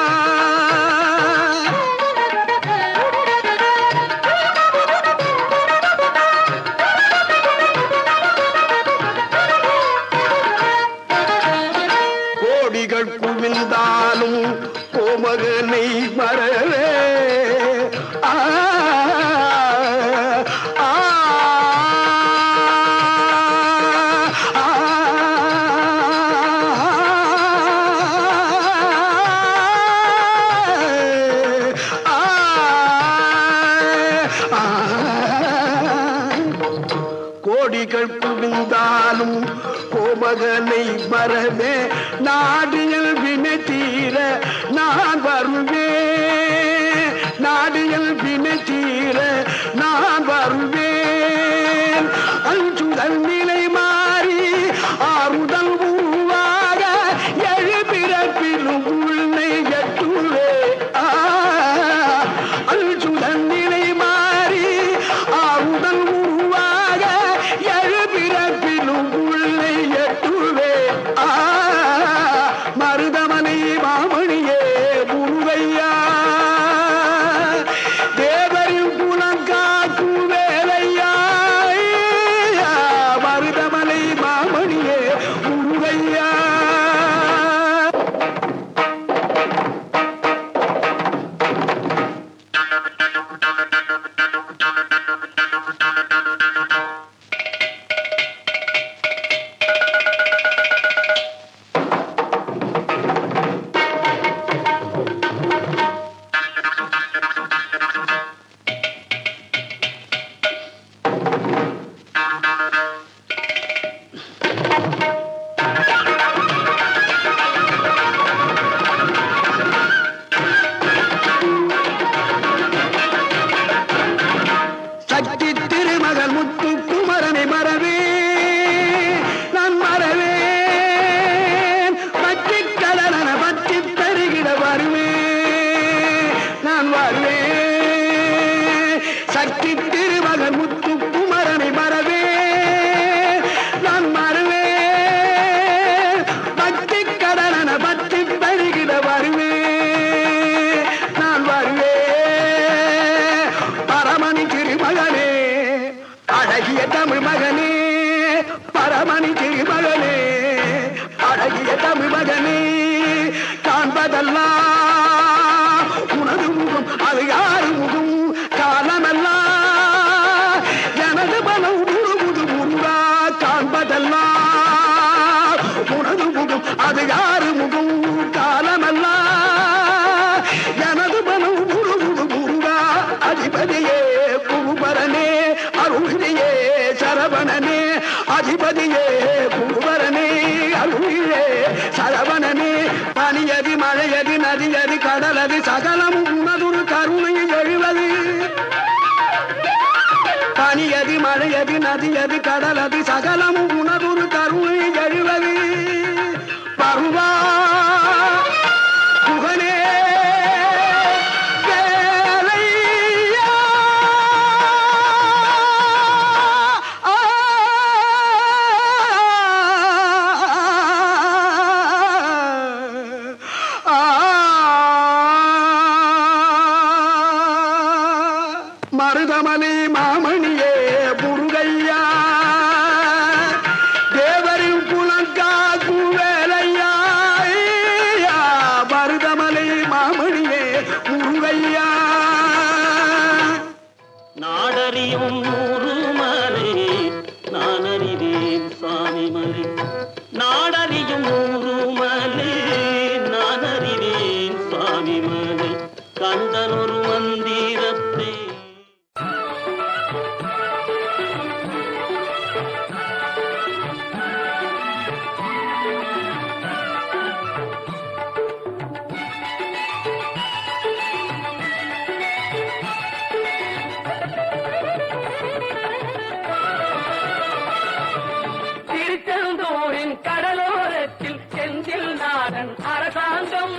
கோடிகள் குவிந்தாலும் கோமகனை மறவே ஆ ஆ கோடிகள் குவிந்தாலும் கோமகனை மறவே நாடியல் வினை தீர நான் வருவேன் நாடியல் வினை தீர நான் வருவேன் அஞ்சுதல் நிலை மாறி ஆறுதல் உருவாக எழுபிறப்பிலும் உன்னை எட்டுவே அஞ்சுதல் நிலை மாறி ஆறுதல் உருவாக எழுபிறப்பிலும் உன்னை எட்டுவே மருதமலை மாமணியே முருகையா தேவரின் குலம் காக்கும் வேலையா மருதமலை மாமணியே முருகையா சக்தி திருமகள் முத்து குமரனை மறவே நான் மறவேன் பற்றி கடலன பற்றி தருகிட வருவேன் நான் வருவேன் சக்தி திருமகள் முத்து குமரனை மறவே நான் மறவேன் பற்றி கடலன பற்றி தருகிட வருவேன் நான் வருவேன் பரமணி திருமகனே அழகிய தமிழ் மகனே பரமணி திருமகனே அழகிய தமிழ் மகனே காண்பதெல்லாம் உனது முகம் அது யாரு முகம் காலமெல்லாம் எனது மனம் முழுமுது முருகா காண்பதெல்லாம் உனது முகம் அது யாரு முகம் காலமெல்லாம் எனது மனம் முழுமுது முருகா அதிபதியே குருபரனே அருளியே சரவணனே அதிபதியே குருபரனே அருளியே சரவணனே பணிய சகலமும் உனதுரு கருணை எழுவது பனியது மழையது நதியது கடலது சகலமும் உனதுரு கருணை எழுவது பருவா புகனே மருதமணி மாமணியே முருகையா தேவரின் புலங்காக்கு வேலையா மருதமணி மாமணியே முருகையா நாடறியும் நூறுமலை நான் அறிவேன் சுவாமி மலை நாடறியும் நூறுமலை நான் அறிவேன் சுவாமி மலை கந்தனொரு மந்திரத்தை திருச்செந்தூரின் கடலோரத்தில் செந்தில் நாடன் அரசாங்கம்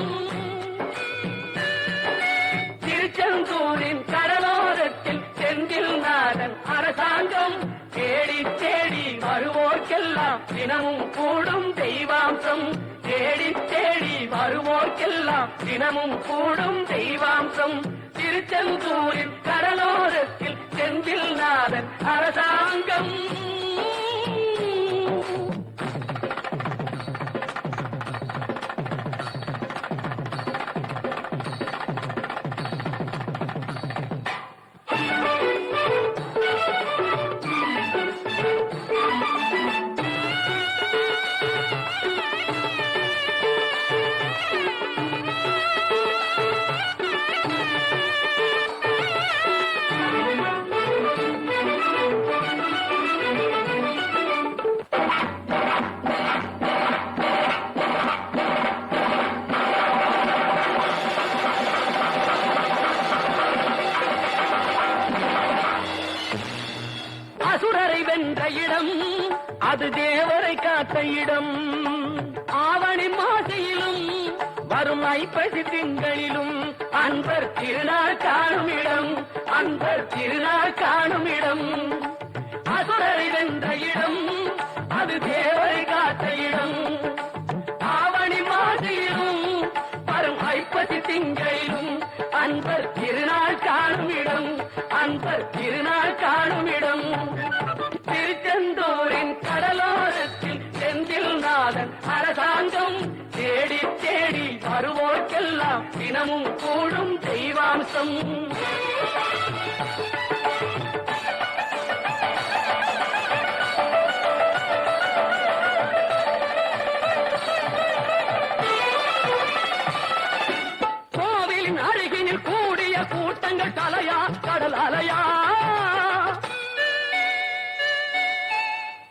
திருச்செந்தூரின் கடலோரத்தில் செந்தில் நாடன் அரசாங்கம் தேடி தேடி வருவோர்க்கெல்லாம் தினமும் கூடும் தெய்வாம்சம் தேடி தேடி வருவோர்க்கெல்லாம் தினமும் கூடும் தெய்வாம்சம் திருச்செந்தூரின் கடலோரத்தில் செந்தில் நாடன் அரசாங்கம் அசுரரை வென்ற இடம் அது தேவரை காத்த இடம் ஆவணி மாசையிலும் வரும் ஐப்பசி திங்களிலும் அன்பர் திருநாள் காணும் இடம் அன்பர் திருநாள் காணும் இடம் அசுரரை வென்ற இடம் அது தேவரை காத்த இடம் ஆவணி மாசையிலும் வரும் ஐப்பசி திங்களிலும் அன்பர் திருநாள் காணும் இடம் அன்பர் திருநாள் காணும் இடம் திருச்செந்தூரின் கடலோரத்தில் செந்தில் நாதன் அரசாங்கம் தேடி தேடி வருவோர்க்கெல்லாம் தினமும் கூடும் தெய்வாம்சம் கோவிலின் அருகினில் கூடிய கூட்டங்கள் தலையா கடல் அலையா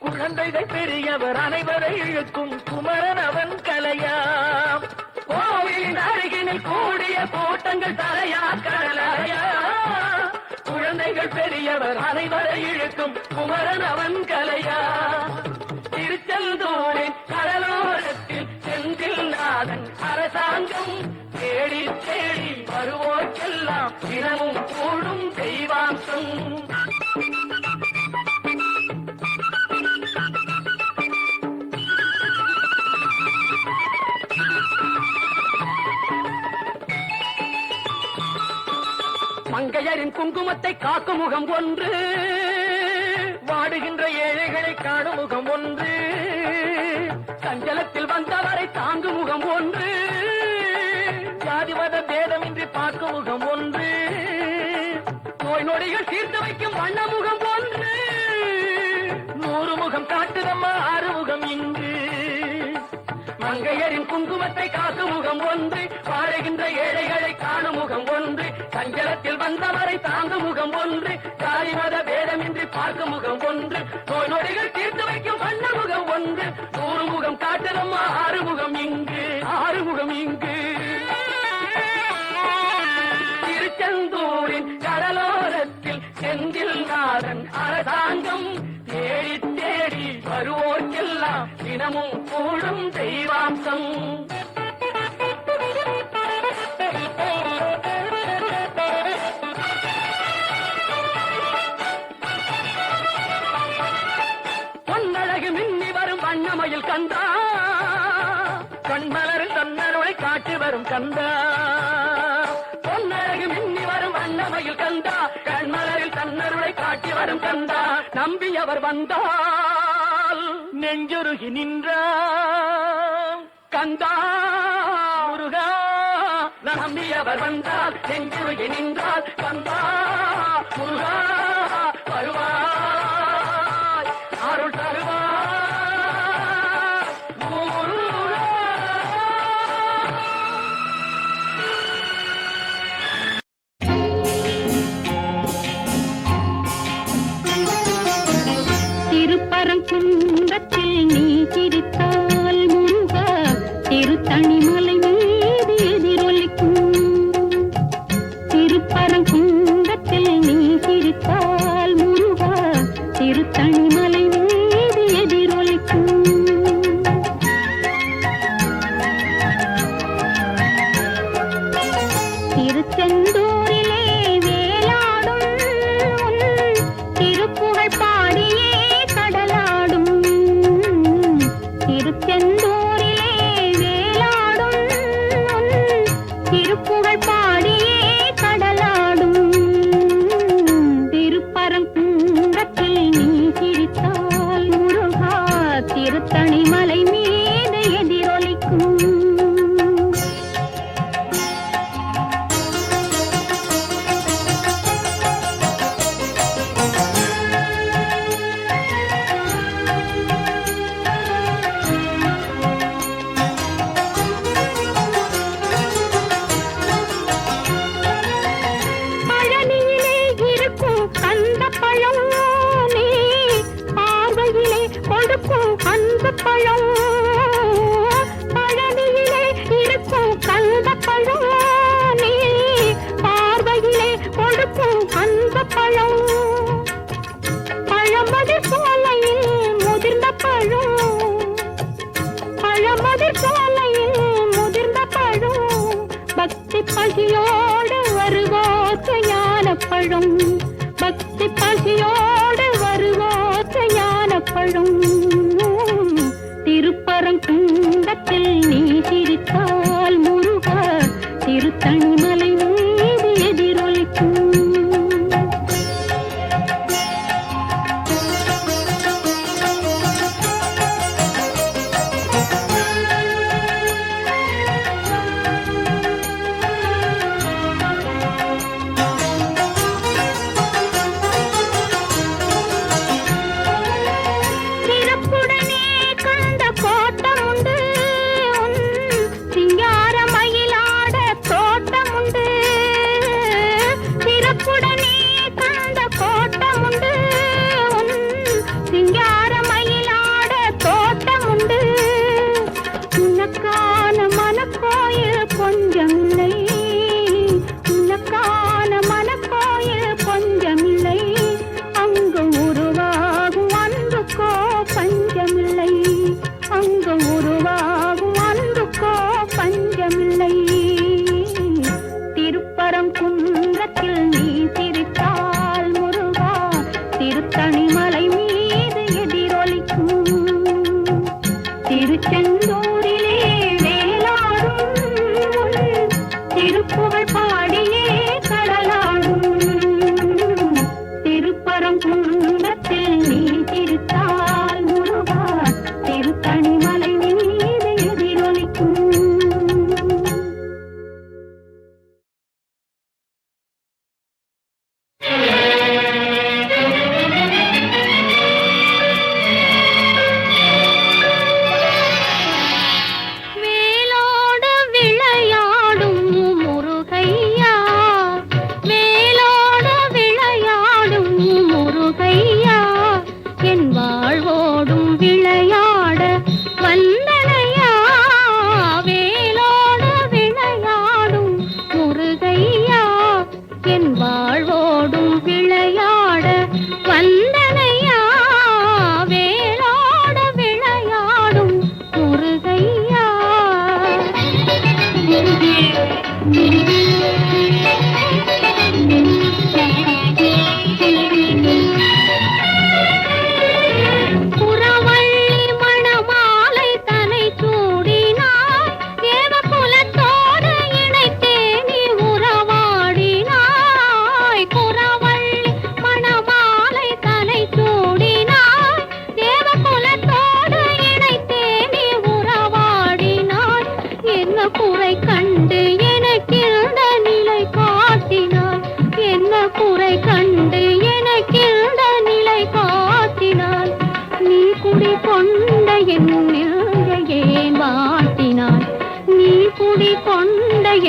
குழந்தைகள் பெரியவர் அனைவரை இழுக்கும் குமரன் அவன் கலையா கோவிலின் அருகினில் கூடிய கூட்டங்கள் தலையா கடலையா குழந்தைகள் பெரியவர் அனைவரை இழுக்கும் குமரன் அவன் கலையா திருச்செந்தூரின் கடலோரத்தில் செந்தில் நாதன் அரசாங்கம் தேடி தேடி வருவோர்க்கெல்லாம் தினமும் கூடும் தெய்வாம்சம் மங்கையரின் குங்குமத்தை காக்கும் முகம் ஒன்று வாடுகின்ற ஏழைகளை காணும் முகம் ஒன்று சஞ்சலத்தில் வந்தவரை தாங்கும் முகம் ஒன்று ஜாதிமத பேதமின்றி பார்க்கும் முகம் ஒன்று நோய் நொடிகள் தீர்த்து வைக்கும் வண்ண முகம் ஒன்று 100 முகம் காட்டுதம்மா 6 முகம் இங்கு மங்கையரின் குங்குமத்தை காக்கும் முகம் ஒன்று வாழுகின்ற ஏழைகளை காணும் முகம் ஒன்று சஞ்சலத்தில் வந்தவரை தாங்கும் முகம் ஒன்று ஜாதி மத பேதமின்றி பார்க்கும் முகம் ஒன்று நோய் நொடிகள் தீர்த்து வைக்கும் வண்ண முகம் ஒன்று 100 முகம் காட்டுதம்மா 6 முகம் இங்கு 6 முகம் இங்கு தினமும் கூடும் தெய்வாம்சம். பொன்னழகு மின்னி வரும் வண்ணமயில் கந்தா, கண்மலரில் தன்னருளை காட்டி வரும் கந்தா. பொன்னழகு மின்னி வரும் வண்ணமயில் கந்தா, கண்மலரில் தன்னருளை காட்டி வரும் கந்தா. நம்பியவர் வந்தால் நெஞ்சுருகி நின்றான் கந்தா முருகா. நம்பியவர் வந்தால் நெஞ்சுருகி நின்றால் கந்தா முருகா. வருவாய் அருள் தருவாய் முருகா. திருப்பரங்குன்றத்தில் நீ சிரித்தால் முருகா, திருத்தணிமலை மீது எதிரொலிக்கும். திருப்பரங்குன்றத்தில் நீ சிரித்தால் முருகா, திருத்தணிமலை மீது எதிரொலிக்கும். திருச்செந்தூரிலே வேலாடும் உன் திருப்புகழ் பாடியே கடலாடும். திருச்செந்தூரிலே வேலாடும் உன் திருப்புகழ் பாடியே கடலாடும். திருப்பரங்குன்றத்தில் நீ சிரித்தால் முருகா, திருத்தணிமலை மீது எதிரொலிக்கும். பழனியிலே இருக்கும் கந்த பழம் நீ பார்வையிலே கொடுக்கும் அன்பு பழம். பழனியிலே இருக்கும் கந்த பழம் நீ பார்வையிலே கொடுக்கும் அன்பு பழம். பழமதிர் சோலையில் முதிர்ந்த பழம், பழமதிர் சோலையில் முதிர்ந்த பழம். பக்தி பசியோடு வருவோர்க்கு ஞானப்பழம், பக்தி பசியோடு வருவோர்க்கு ஞானப்பழம். திருப்பரங்குன்றத்தில் நீ சிரித்தால் முருகா, திருத்தணிமலை மீது எதிரொலிக்கும். சிறப்புடனே கண்ட கோட்டமுண்டு உன் சிங்கார மயிலாட தோட்டமுண்டு. சிறப்புடனே கண்ட கோட்டமுண்டு உன் சிங்கார மயிலாட தோட்டமுண்டு. உனக்கான மனக்கோயில் கொஞ்சமில்லை, உனக்கான மனக்கோயில் கொஞ்சமில்லை. அங்கு உருவாகும் அன்புக்கோ பஞ்சமில்லை, அங்கு உருவாகும் அன்புக்கோ பஞ்சமில்லை. திருப்பரங்குன்றத்தில் நீ சிரித்தால் முருகா, திருத்தணிமலை மீது எதிரொலிக்கும். திருச்செந்தூரிலே வேலாடும் உன் திருப்புகழ் பாடியே கடலாடும். திருப்பரங்குன்றத்தில் நீ சிரித்தால் முருகா, திருத்தணிமலை மீது எதிரொலிக்கும்.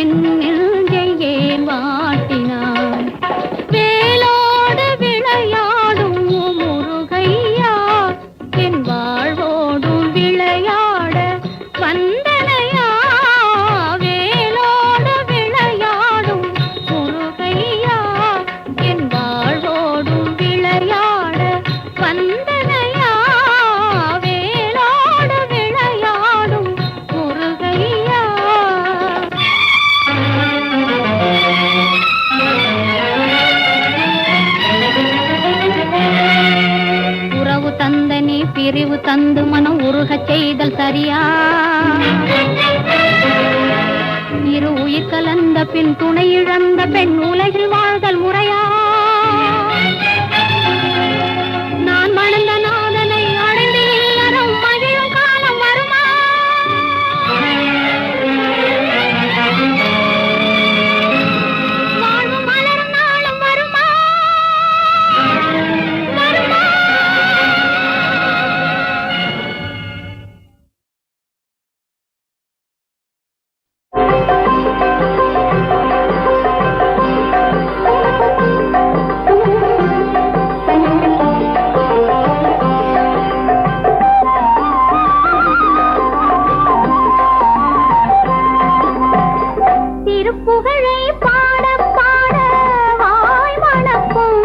என் நெஞ்சை ஏன் வாட்டினாய் வேலோடு விளையாடும் முருகையா என் வாழ்வோடும் விளையாட வந்தனையா வேலோடு விளையாடும் முருகையா என் வாழ்வோடும் விளையாட வந்தனையா வேலோடு விளையாடும் முருகையா உறவு தந்த நீ பிரிவு தந்து மனம் உருகச் செய்தல் சரியா இரு உயிர் கலந்த பின் துணை இழந்த பெண் உலகில் வாழ்தல் முறையா நான் மணந்த நாதனை அடைந்து இல்லறம் மகிழும் காலம் வருமா வாழ்வு மலரும் நாளும் வருமா வருமா திருப்புகழை பாட பாட வாய் மணக்கும்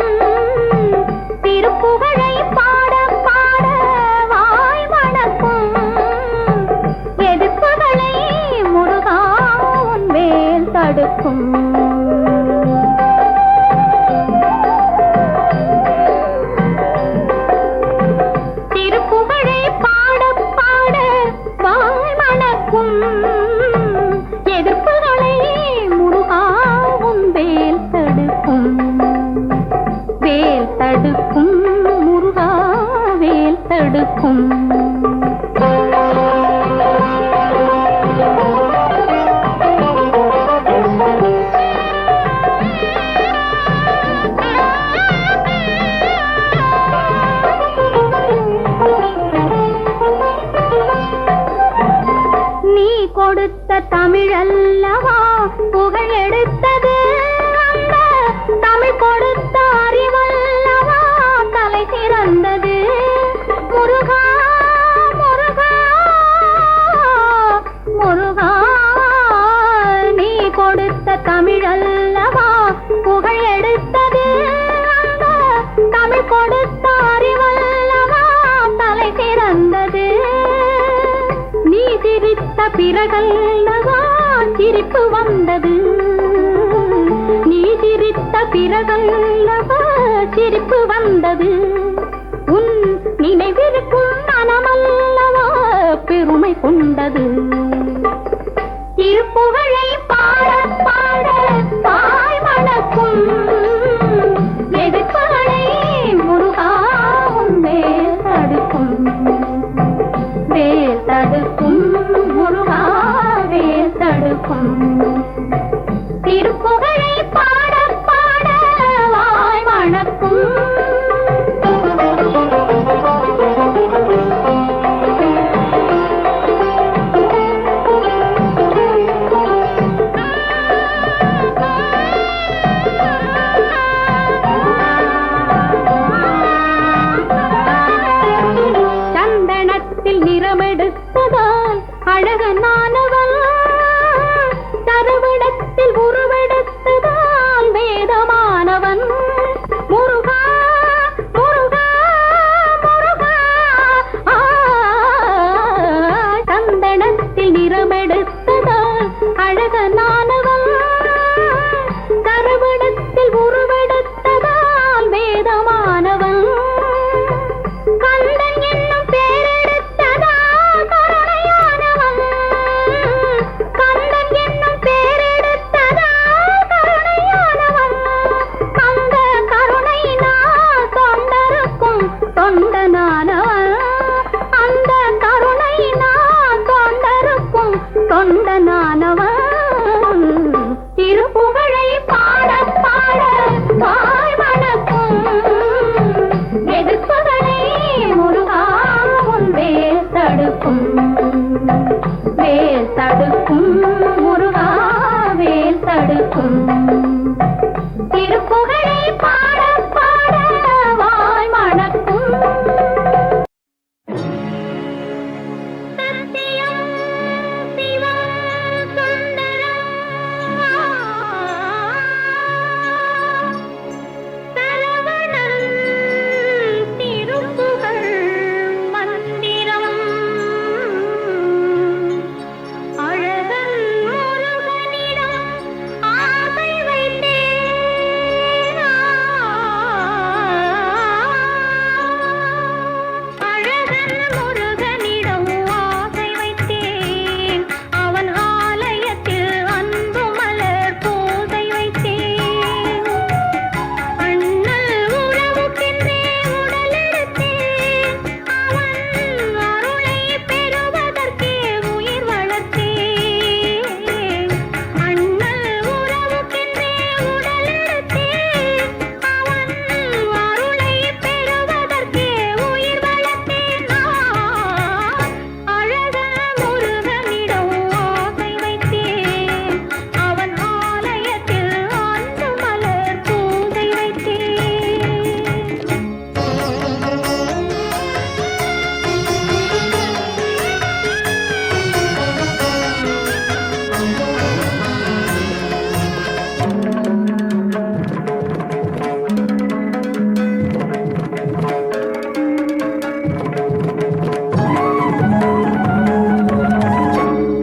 திருப்புகழை பாட பாட வாய் மணக்கும் எதிர்ப்புகளை முருகா உன் வேல் தடுக்கும் திருப்புகழை பாட பாட வாய் மணக்கும் எதிர்ப்புகளை முருகாவும் வேல் தடுக்கும் வேல் தடுக்கும் முருகா வேல் தடுக்கும் நீ கொடுத்த தமிழல்லவா புகழ் எடுத்தது அந்த தமிழ் கொடுத்த அறிவல்லவா தலை சிறந்தது முருகா முருகா முருகா நீ கொடுத்த தமிழல்லவா புகழ் எடுத்தது அந்த தமிழ் கொடுத்த அறிவல்லவா தலை சிறந்தது நீ சிரித்த பிறகல்லவா சிரிப்பு வந்தது நீ சிரித்த பிறகல்லவா சிரிப்பு வந்தது உன் நினைவிருக்கும் மனமல்லவா பெருமை கொண்டது திருப்புகழை பாட பாட பாய் மணக்கும் எதிர்ப்புகளை முருகாவும் வேல் தடுக்கும் வேல் தடுக்கும் முருகா வேல் தடுக்கும் திருப்புகழை பாட பாட வாய் வணக்கும் சந்தனத்தில் நிறமெடுத்ததால் அழகனானவன் தருவிடத்தில் உருவெடுத்ததால் வேதமானவன் முருகா முருகா முருகா சந்தனத்தில் நிறமெடுத்ததால் அழகனானவன் தருவிடத்தில் உருவெடுத்ததால் வேதமானவன் கந்தன் என்னும் பேரெடுத்ததால் கருணையானவன் கந்தன் என்னும் பேரெடுத்ததால் கருணையானவன் அந்த கருணையினால் தொண்டருக்கும் தொண்டனானவன் அந்த கருணையினால் தொண்டருக்கும் தொண்டனானவன் திருப்புகழை பாட பாட வாய் வணக்கும் எதிர்ப்புகளை முருகா உன் வேல் தடுக்கும் வேல் தடுக்கும் முருகா வேல் தடுக்கும் திருப்புகழை பாட பாட வாய் மணக்கும் சத்தியம் சிவம் சுந்தரம் சரவணன் திருப்புகழ் மந்திரம் அழகன் முருகனிடம் ஆசை வைத்தேன் அழகன் முருகனிடம் ஆசை வைத்தேன் அவன் ஆலயத்தில் அன்பு மலர் பூசை வைத்தேன் அண்ணல் உறவுக்கென்றே உடலெடுத்தேன் அவன் அருளை பெறுவதற்கே உயிர் வளர்த்தேன் அண்ணல் உறவுக்கென்றே உடலெடுத்தேன் அவன் அருளை பெறுவதற்கே உயிர் வளர்த்தேன் அழகன் முருகனிடம் ஆசை வைத்தேன் அவன் ஆலயத்தில் அன்பு மலர் பூசை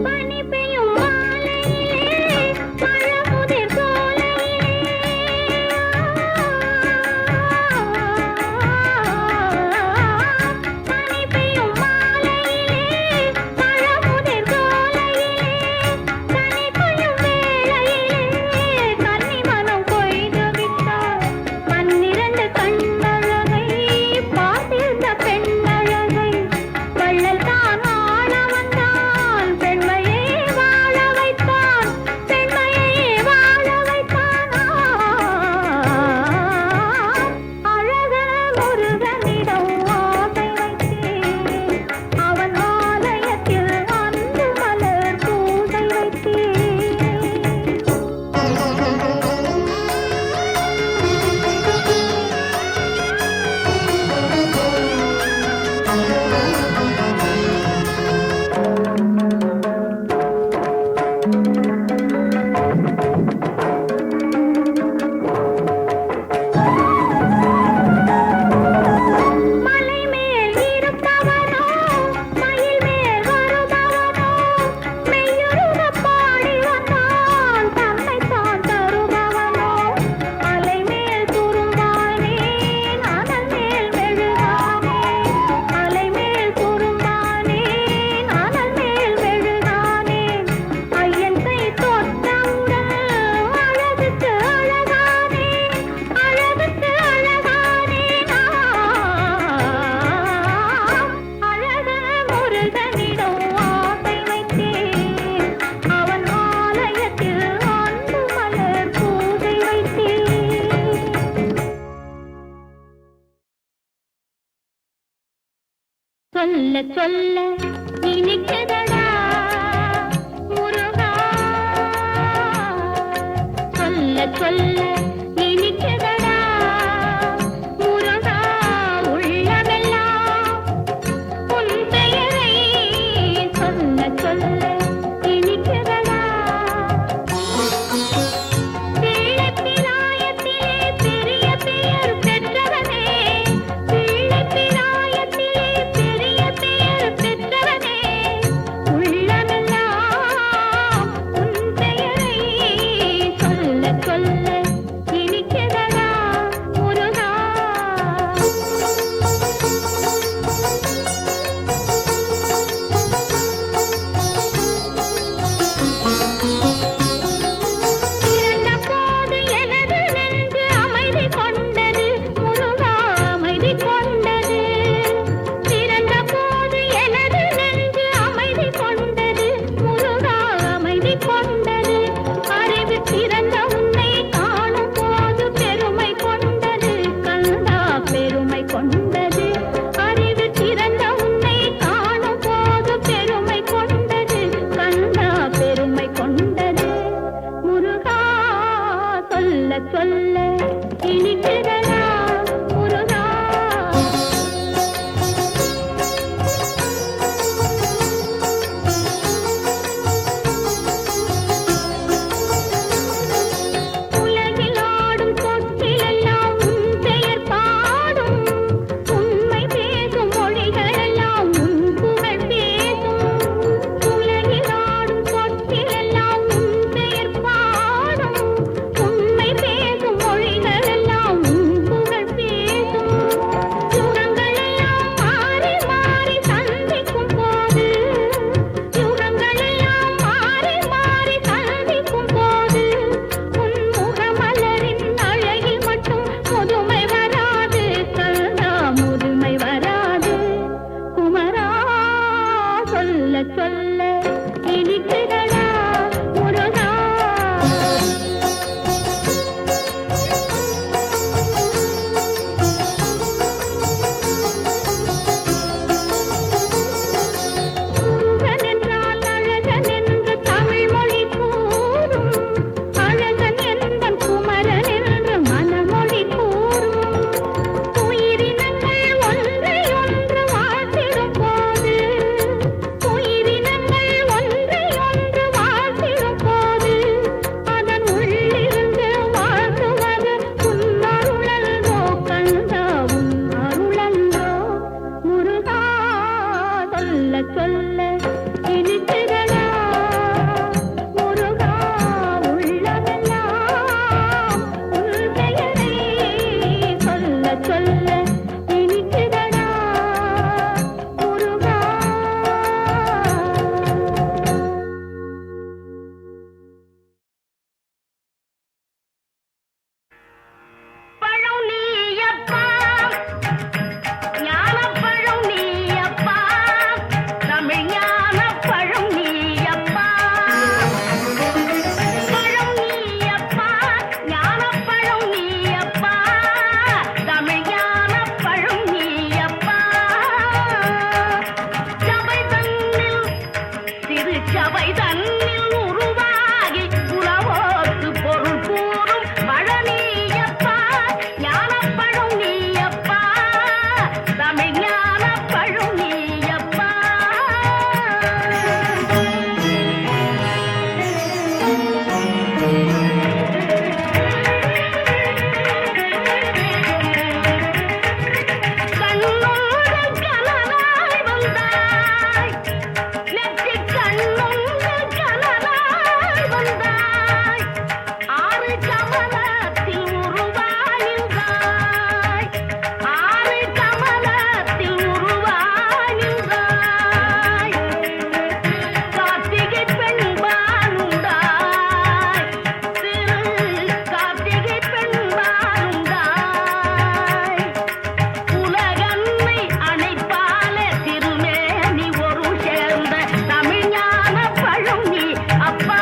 பனி பெய்யும் மாலையிலே பழமுதிர் பனி பெய்யும் மாலையிலே பழமுதிர் சோலையிலே கனி கொள்ளும் வேளையிலே கன்னி மனம் கொய்து விட்டாள் 12 கண்ணழகை பார்த்திருந்த பெண்ணழகை வள்ளல் தான் ஆள வந்தான் பெண்மையை வாழ வைத்தான் பெண்மையை வாழ வைத்தான் அழகன் முருகனிடம் ஆசை வைத்தேன் அவன் ஆலயத்தில் அன்பு மலர் பூசை மலை மேல் இருப்பவனோ மயில் மேல் வருபவனோ மெய்யுருக பாடி வந்தான் தன்னைத்தான் தருபவனோ அலை மேல் துரும்பானே அனல் மேல் மெழுகானே அலை மேல் துரும்பானே அனல் மேல் மெழுகானே ஐயன் கை தொட்டவுடன் அழகுக்கு அழகானே அழகுக்கு அழகானே அழகன் முருகனிடம் ஆசை வைத்தேன் அவன் ஆலயத்தில் அன்பு மலர் பூசை வைத்தேன் சொல்ல சொல்ல இனிக்குதடா முருகா சொல்ல சொல்ல இனிக்குதடா முருகா உள்ளமெல்லாம் உன் பெயரை சொல்ல சொல்ல இனிக்குதடா பிள்ளைப்பிராயத்திலே பெரிய பெயர் பெற்றவனே பிள்ளைப்பிராயத்திலே பெரிய பெயர் பெற்றவனே உள்ளமெல்லாம் உன் பெயரை சொல்ல சொல்ல சொல்ல இனிக்குதடா முருகா உள்ளமெல்லாம் உன் பெயரை சொல்ல சொல்ல இனிக்குதடா முருகா. பழம் நீயப்பா ஞானப்பழம் நீயப்பா தமிழ் ஞானப்பழம் நீயப்பா. பழம் நீயப்பா ஞானப்பழம் நீயப்பா தமிழ் ஞானப்பழம் நீயப்பா. சபை தன்னில் திருச்சபை தன்னில் உருவாகி உலவோக்கு பொருள் கூறும் பழனியப்பா ஞானப்பழம் நீயப்பா தமிழ் ஞானப்பழம் நீயப்பா. கண்ணோடு கனலாய் வந்தாய் நெற்றிக் கண்ணோடு கனலாய் வந்தாய் ஆறு கமலத்தில் உருவானின்றாய் ஆறு கமலத்தில் உருவானின்றாய் கார்த்திகை பெண்பாலுண்டாய் திரு கார்த்திகை பெண்பாலுண்டாய் உலகன்னை அணைப்பாலே திருமேனி ஒரு சேர்ந்த தமிழ் ஞானப்பழம் நீ அப்பா.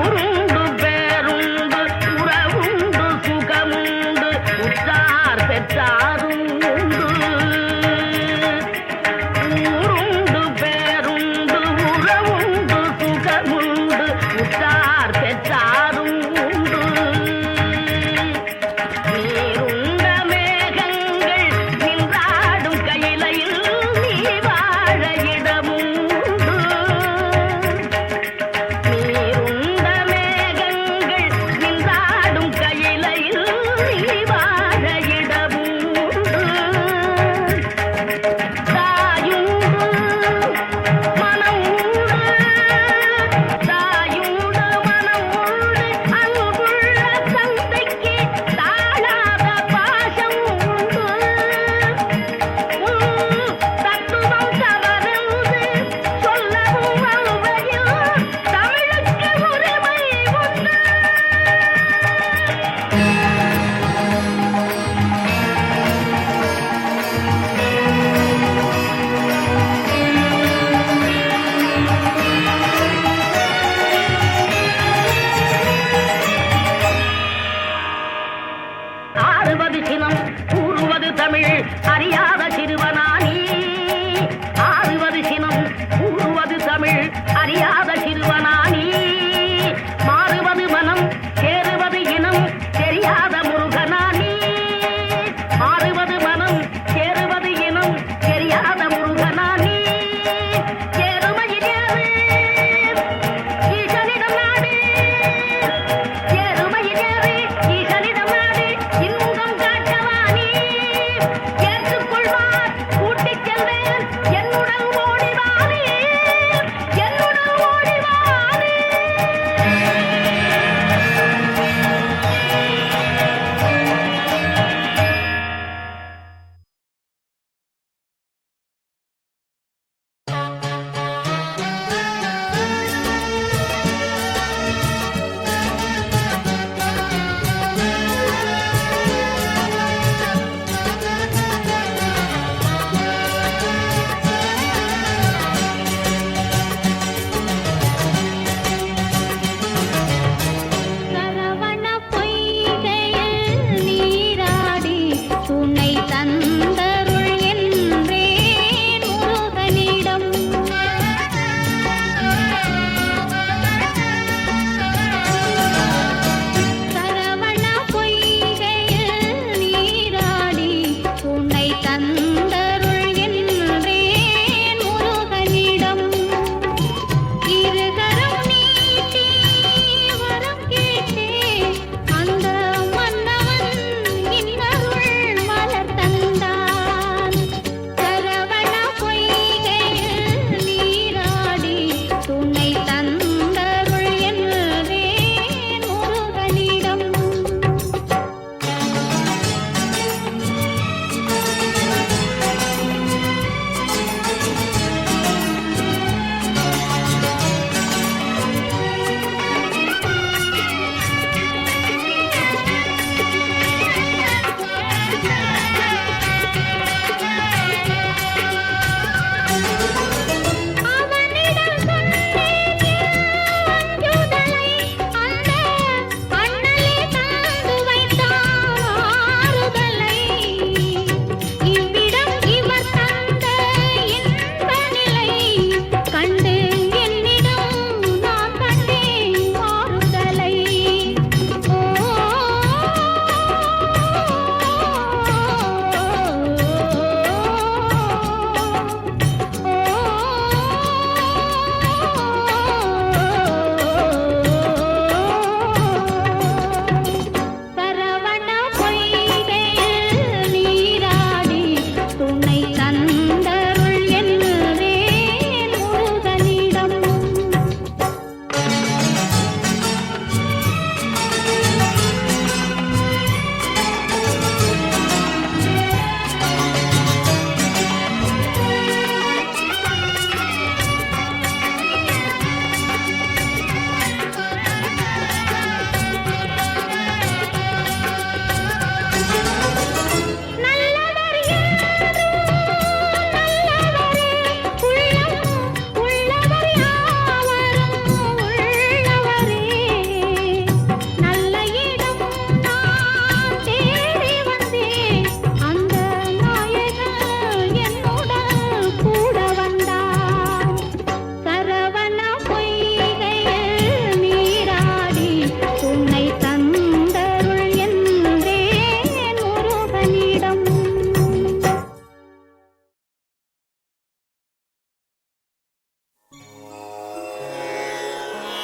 ஊருண்டு பேருண்டு உறவுண்டு சுகமுண்டு உற்றார் பெற்றாரும் உண்டு. ஊருண்டு பேருண்டு உறவுண்டு சுகமுண்டு உற்றார் பெற்றாரும் உண்டு. நீருண்ட மேகங்கள் நின்றாடும் கையிலையில் நீ வாழ இடமுண்டு. நீருண்ட மேகங்கள் நின்றாடும் கையிலையில் நீ வாழ இடமுண்டு. தாயுண்டு மனம் உண்டு தாயுண்டு மனம் உண்டு அன்புள்ள தந்தைக்கு தாழாத பாசம் உண்டு. தத்துவம் தவறென்று சொல்லவும் அவையில் தமிழுக்கு உரிமை உண்டு. ஆறுவது சினம் கூறுவது தமிழ் அறியாத சிறுவனானி ஆறுவது சினம் கூறுவது தமிழ் அறியாத சிறுவனானி மாறுவது மனம் சேருவது இனம் தெரியாத முருகனானி மாறுவது மனம் சேருவது இனம் தெரியாத முருகனானி சேருமையிலேறு ஈசனிடம் நாடு சேருமையிலேறு ஈசனிடம் நாடு இன்பம் காட்டவானி ஏற்றுக்கொள்வார் கூட்டிச் செல்வேன் என்னுடன் ஓடிவானி என்னுடன் ஓடிவா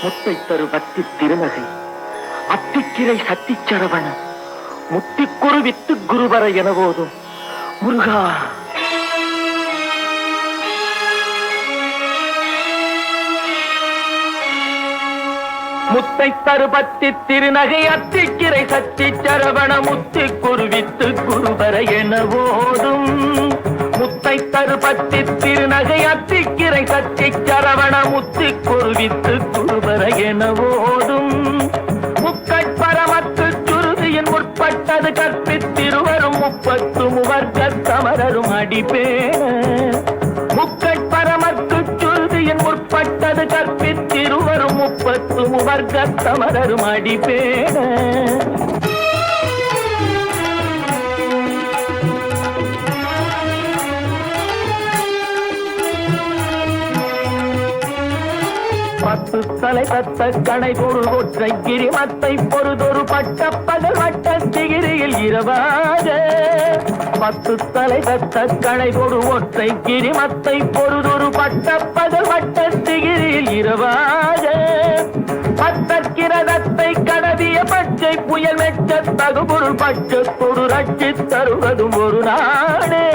முத்தை தரு பக்தி திருநகை அத்திக்கிரை சத்திச்சரவண முத்திக்குரு வித்து குருவர என போதும் முருகா. முத்தை தருபத்தி திருநகை அத்திக்கிரை சத்தி சரவண முத்தி குருவித்து குருவர என போதும். முத்தை தருபத்தி திருநகை அத்திக்கிரை சத்தி சரவண முத்தி குருவித்து குருவர என போதும். முக்கட்பரமத்து சுருதியின் முற்பட்டது கற்பித்திருவரும் 30 முவர்க்க சமரரும் அடிப்பேன. முக்கட்பரமற்கு சுருதியின் முற்பட்டது கற்பித்திருவரும் 30 முவர்க்க சமரரும் அடிப்பேன. பத்து தலை தத்த கணை பொருள் ஒற்றை கிரிமத்தை பொறுதொரு பட்ட பகல் வட்ட திகிரியில் இரவாக. 10 தலை தத்த கணை பொரு ஒற்றை கிரிமத்தை பொறுதொரு பட்ட பகல் வட்ட திகிரியில் இரவாக. பத்தற்கிரதத்தை கடவிய பச்சை புயல் மெச்ச தகுபொருள் பச்சத்தொடு ரட்சி தருவதும் ஒரு நாடே.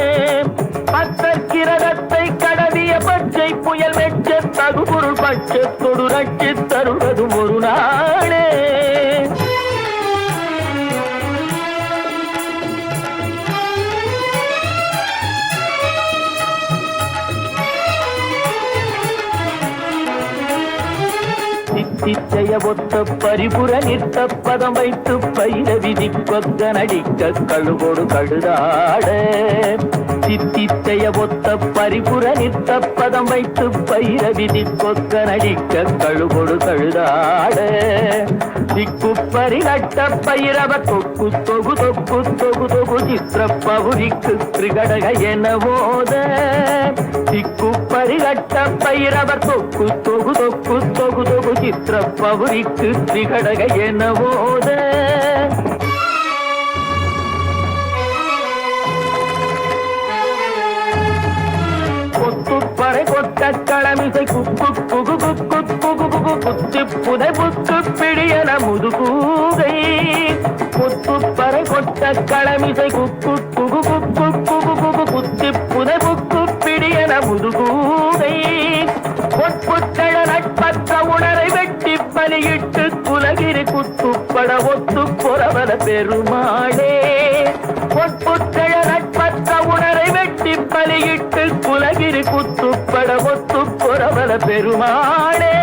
பத்தற்கிரதத்தை கடவிய பச்சை புயல் மெச்ச தகுபொருள் பச்சத்தொடு ரட்சி தருவதும் ஒரு நாடே. சித்திச்சய ஒத்த பரிபுர நிற்க பதம் வைத்து பயிர விதி கொத்த நடிக்க கழுகோடு கழுதாட. சித்திச்சய ஒத்த பரிபுர நிற்க பதம் வைத்து பயிர விதி கொத்த நடிக்க கழுகோடு கழுதாட. திக்கு பரிநட்ட பயிரவ தொக்கு தொகு தொக்கு தொகு தொகு சித்திர பகுதிக்கு திரிகடக என போத. திக்கு பரிநட்ட பயிரவ தொக்கு தொகு தொக்கு தொகு தொகு சித்திர பவுரிக்கு திரிகடக என போத. கொத்துப்பறை கொட்ட களமிசை குக்கு குகு குக்கு குகு குகு குத்தி புதை புக்கு பிடியன முதுகூகை. கொத்துப்பறை கொட்ட களமிசை குக்கு குகு குக்கு குகு குகு குத்தி புதை புக்கு பிடியன முதுகூகை. பொற்புத்தழ நட்பற்ற உணரை வெட்டி பலியிட்டு குலகிரி குத்துப்பட ஒத்து பொறவல பெருமாளே. பொற்புத்தழ நட்பற்ற உணரை வெட்டி பலியிட்டு குலகிரி குத்துப்பட ஒத்து பொறவல பெருமாளே.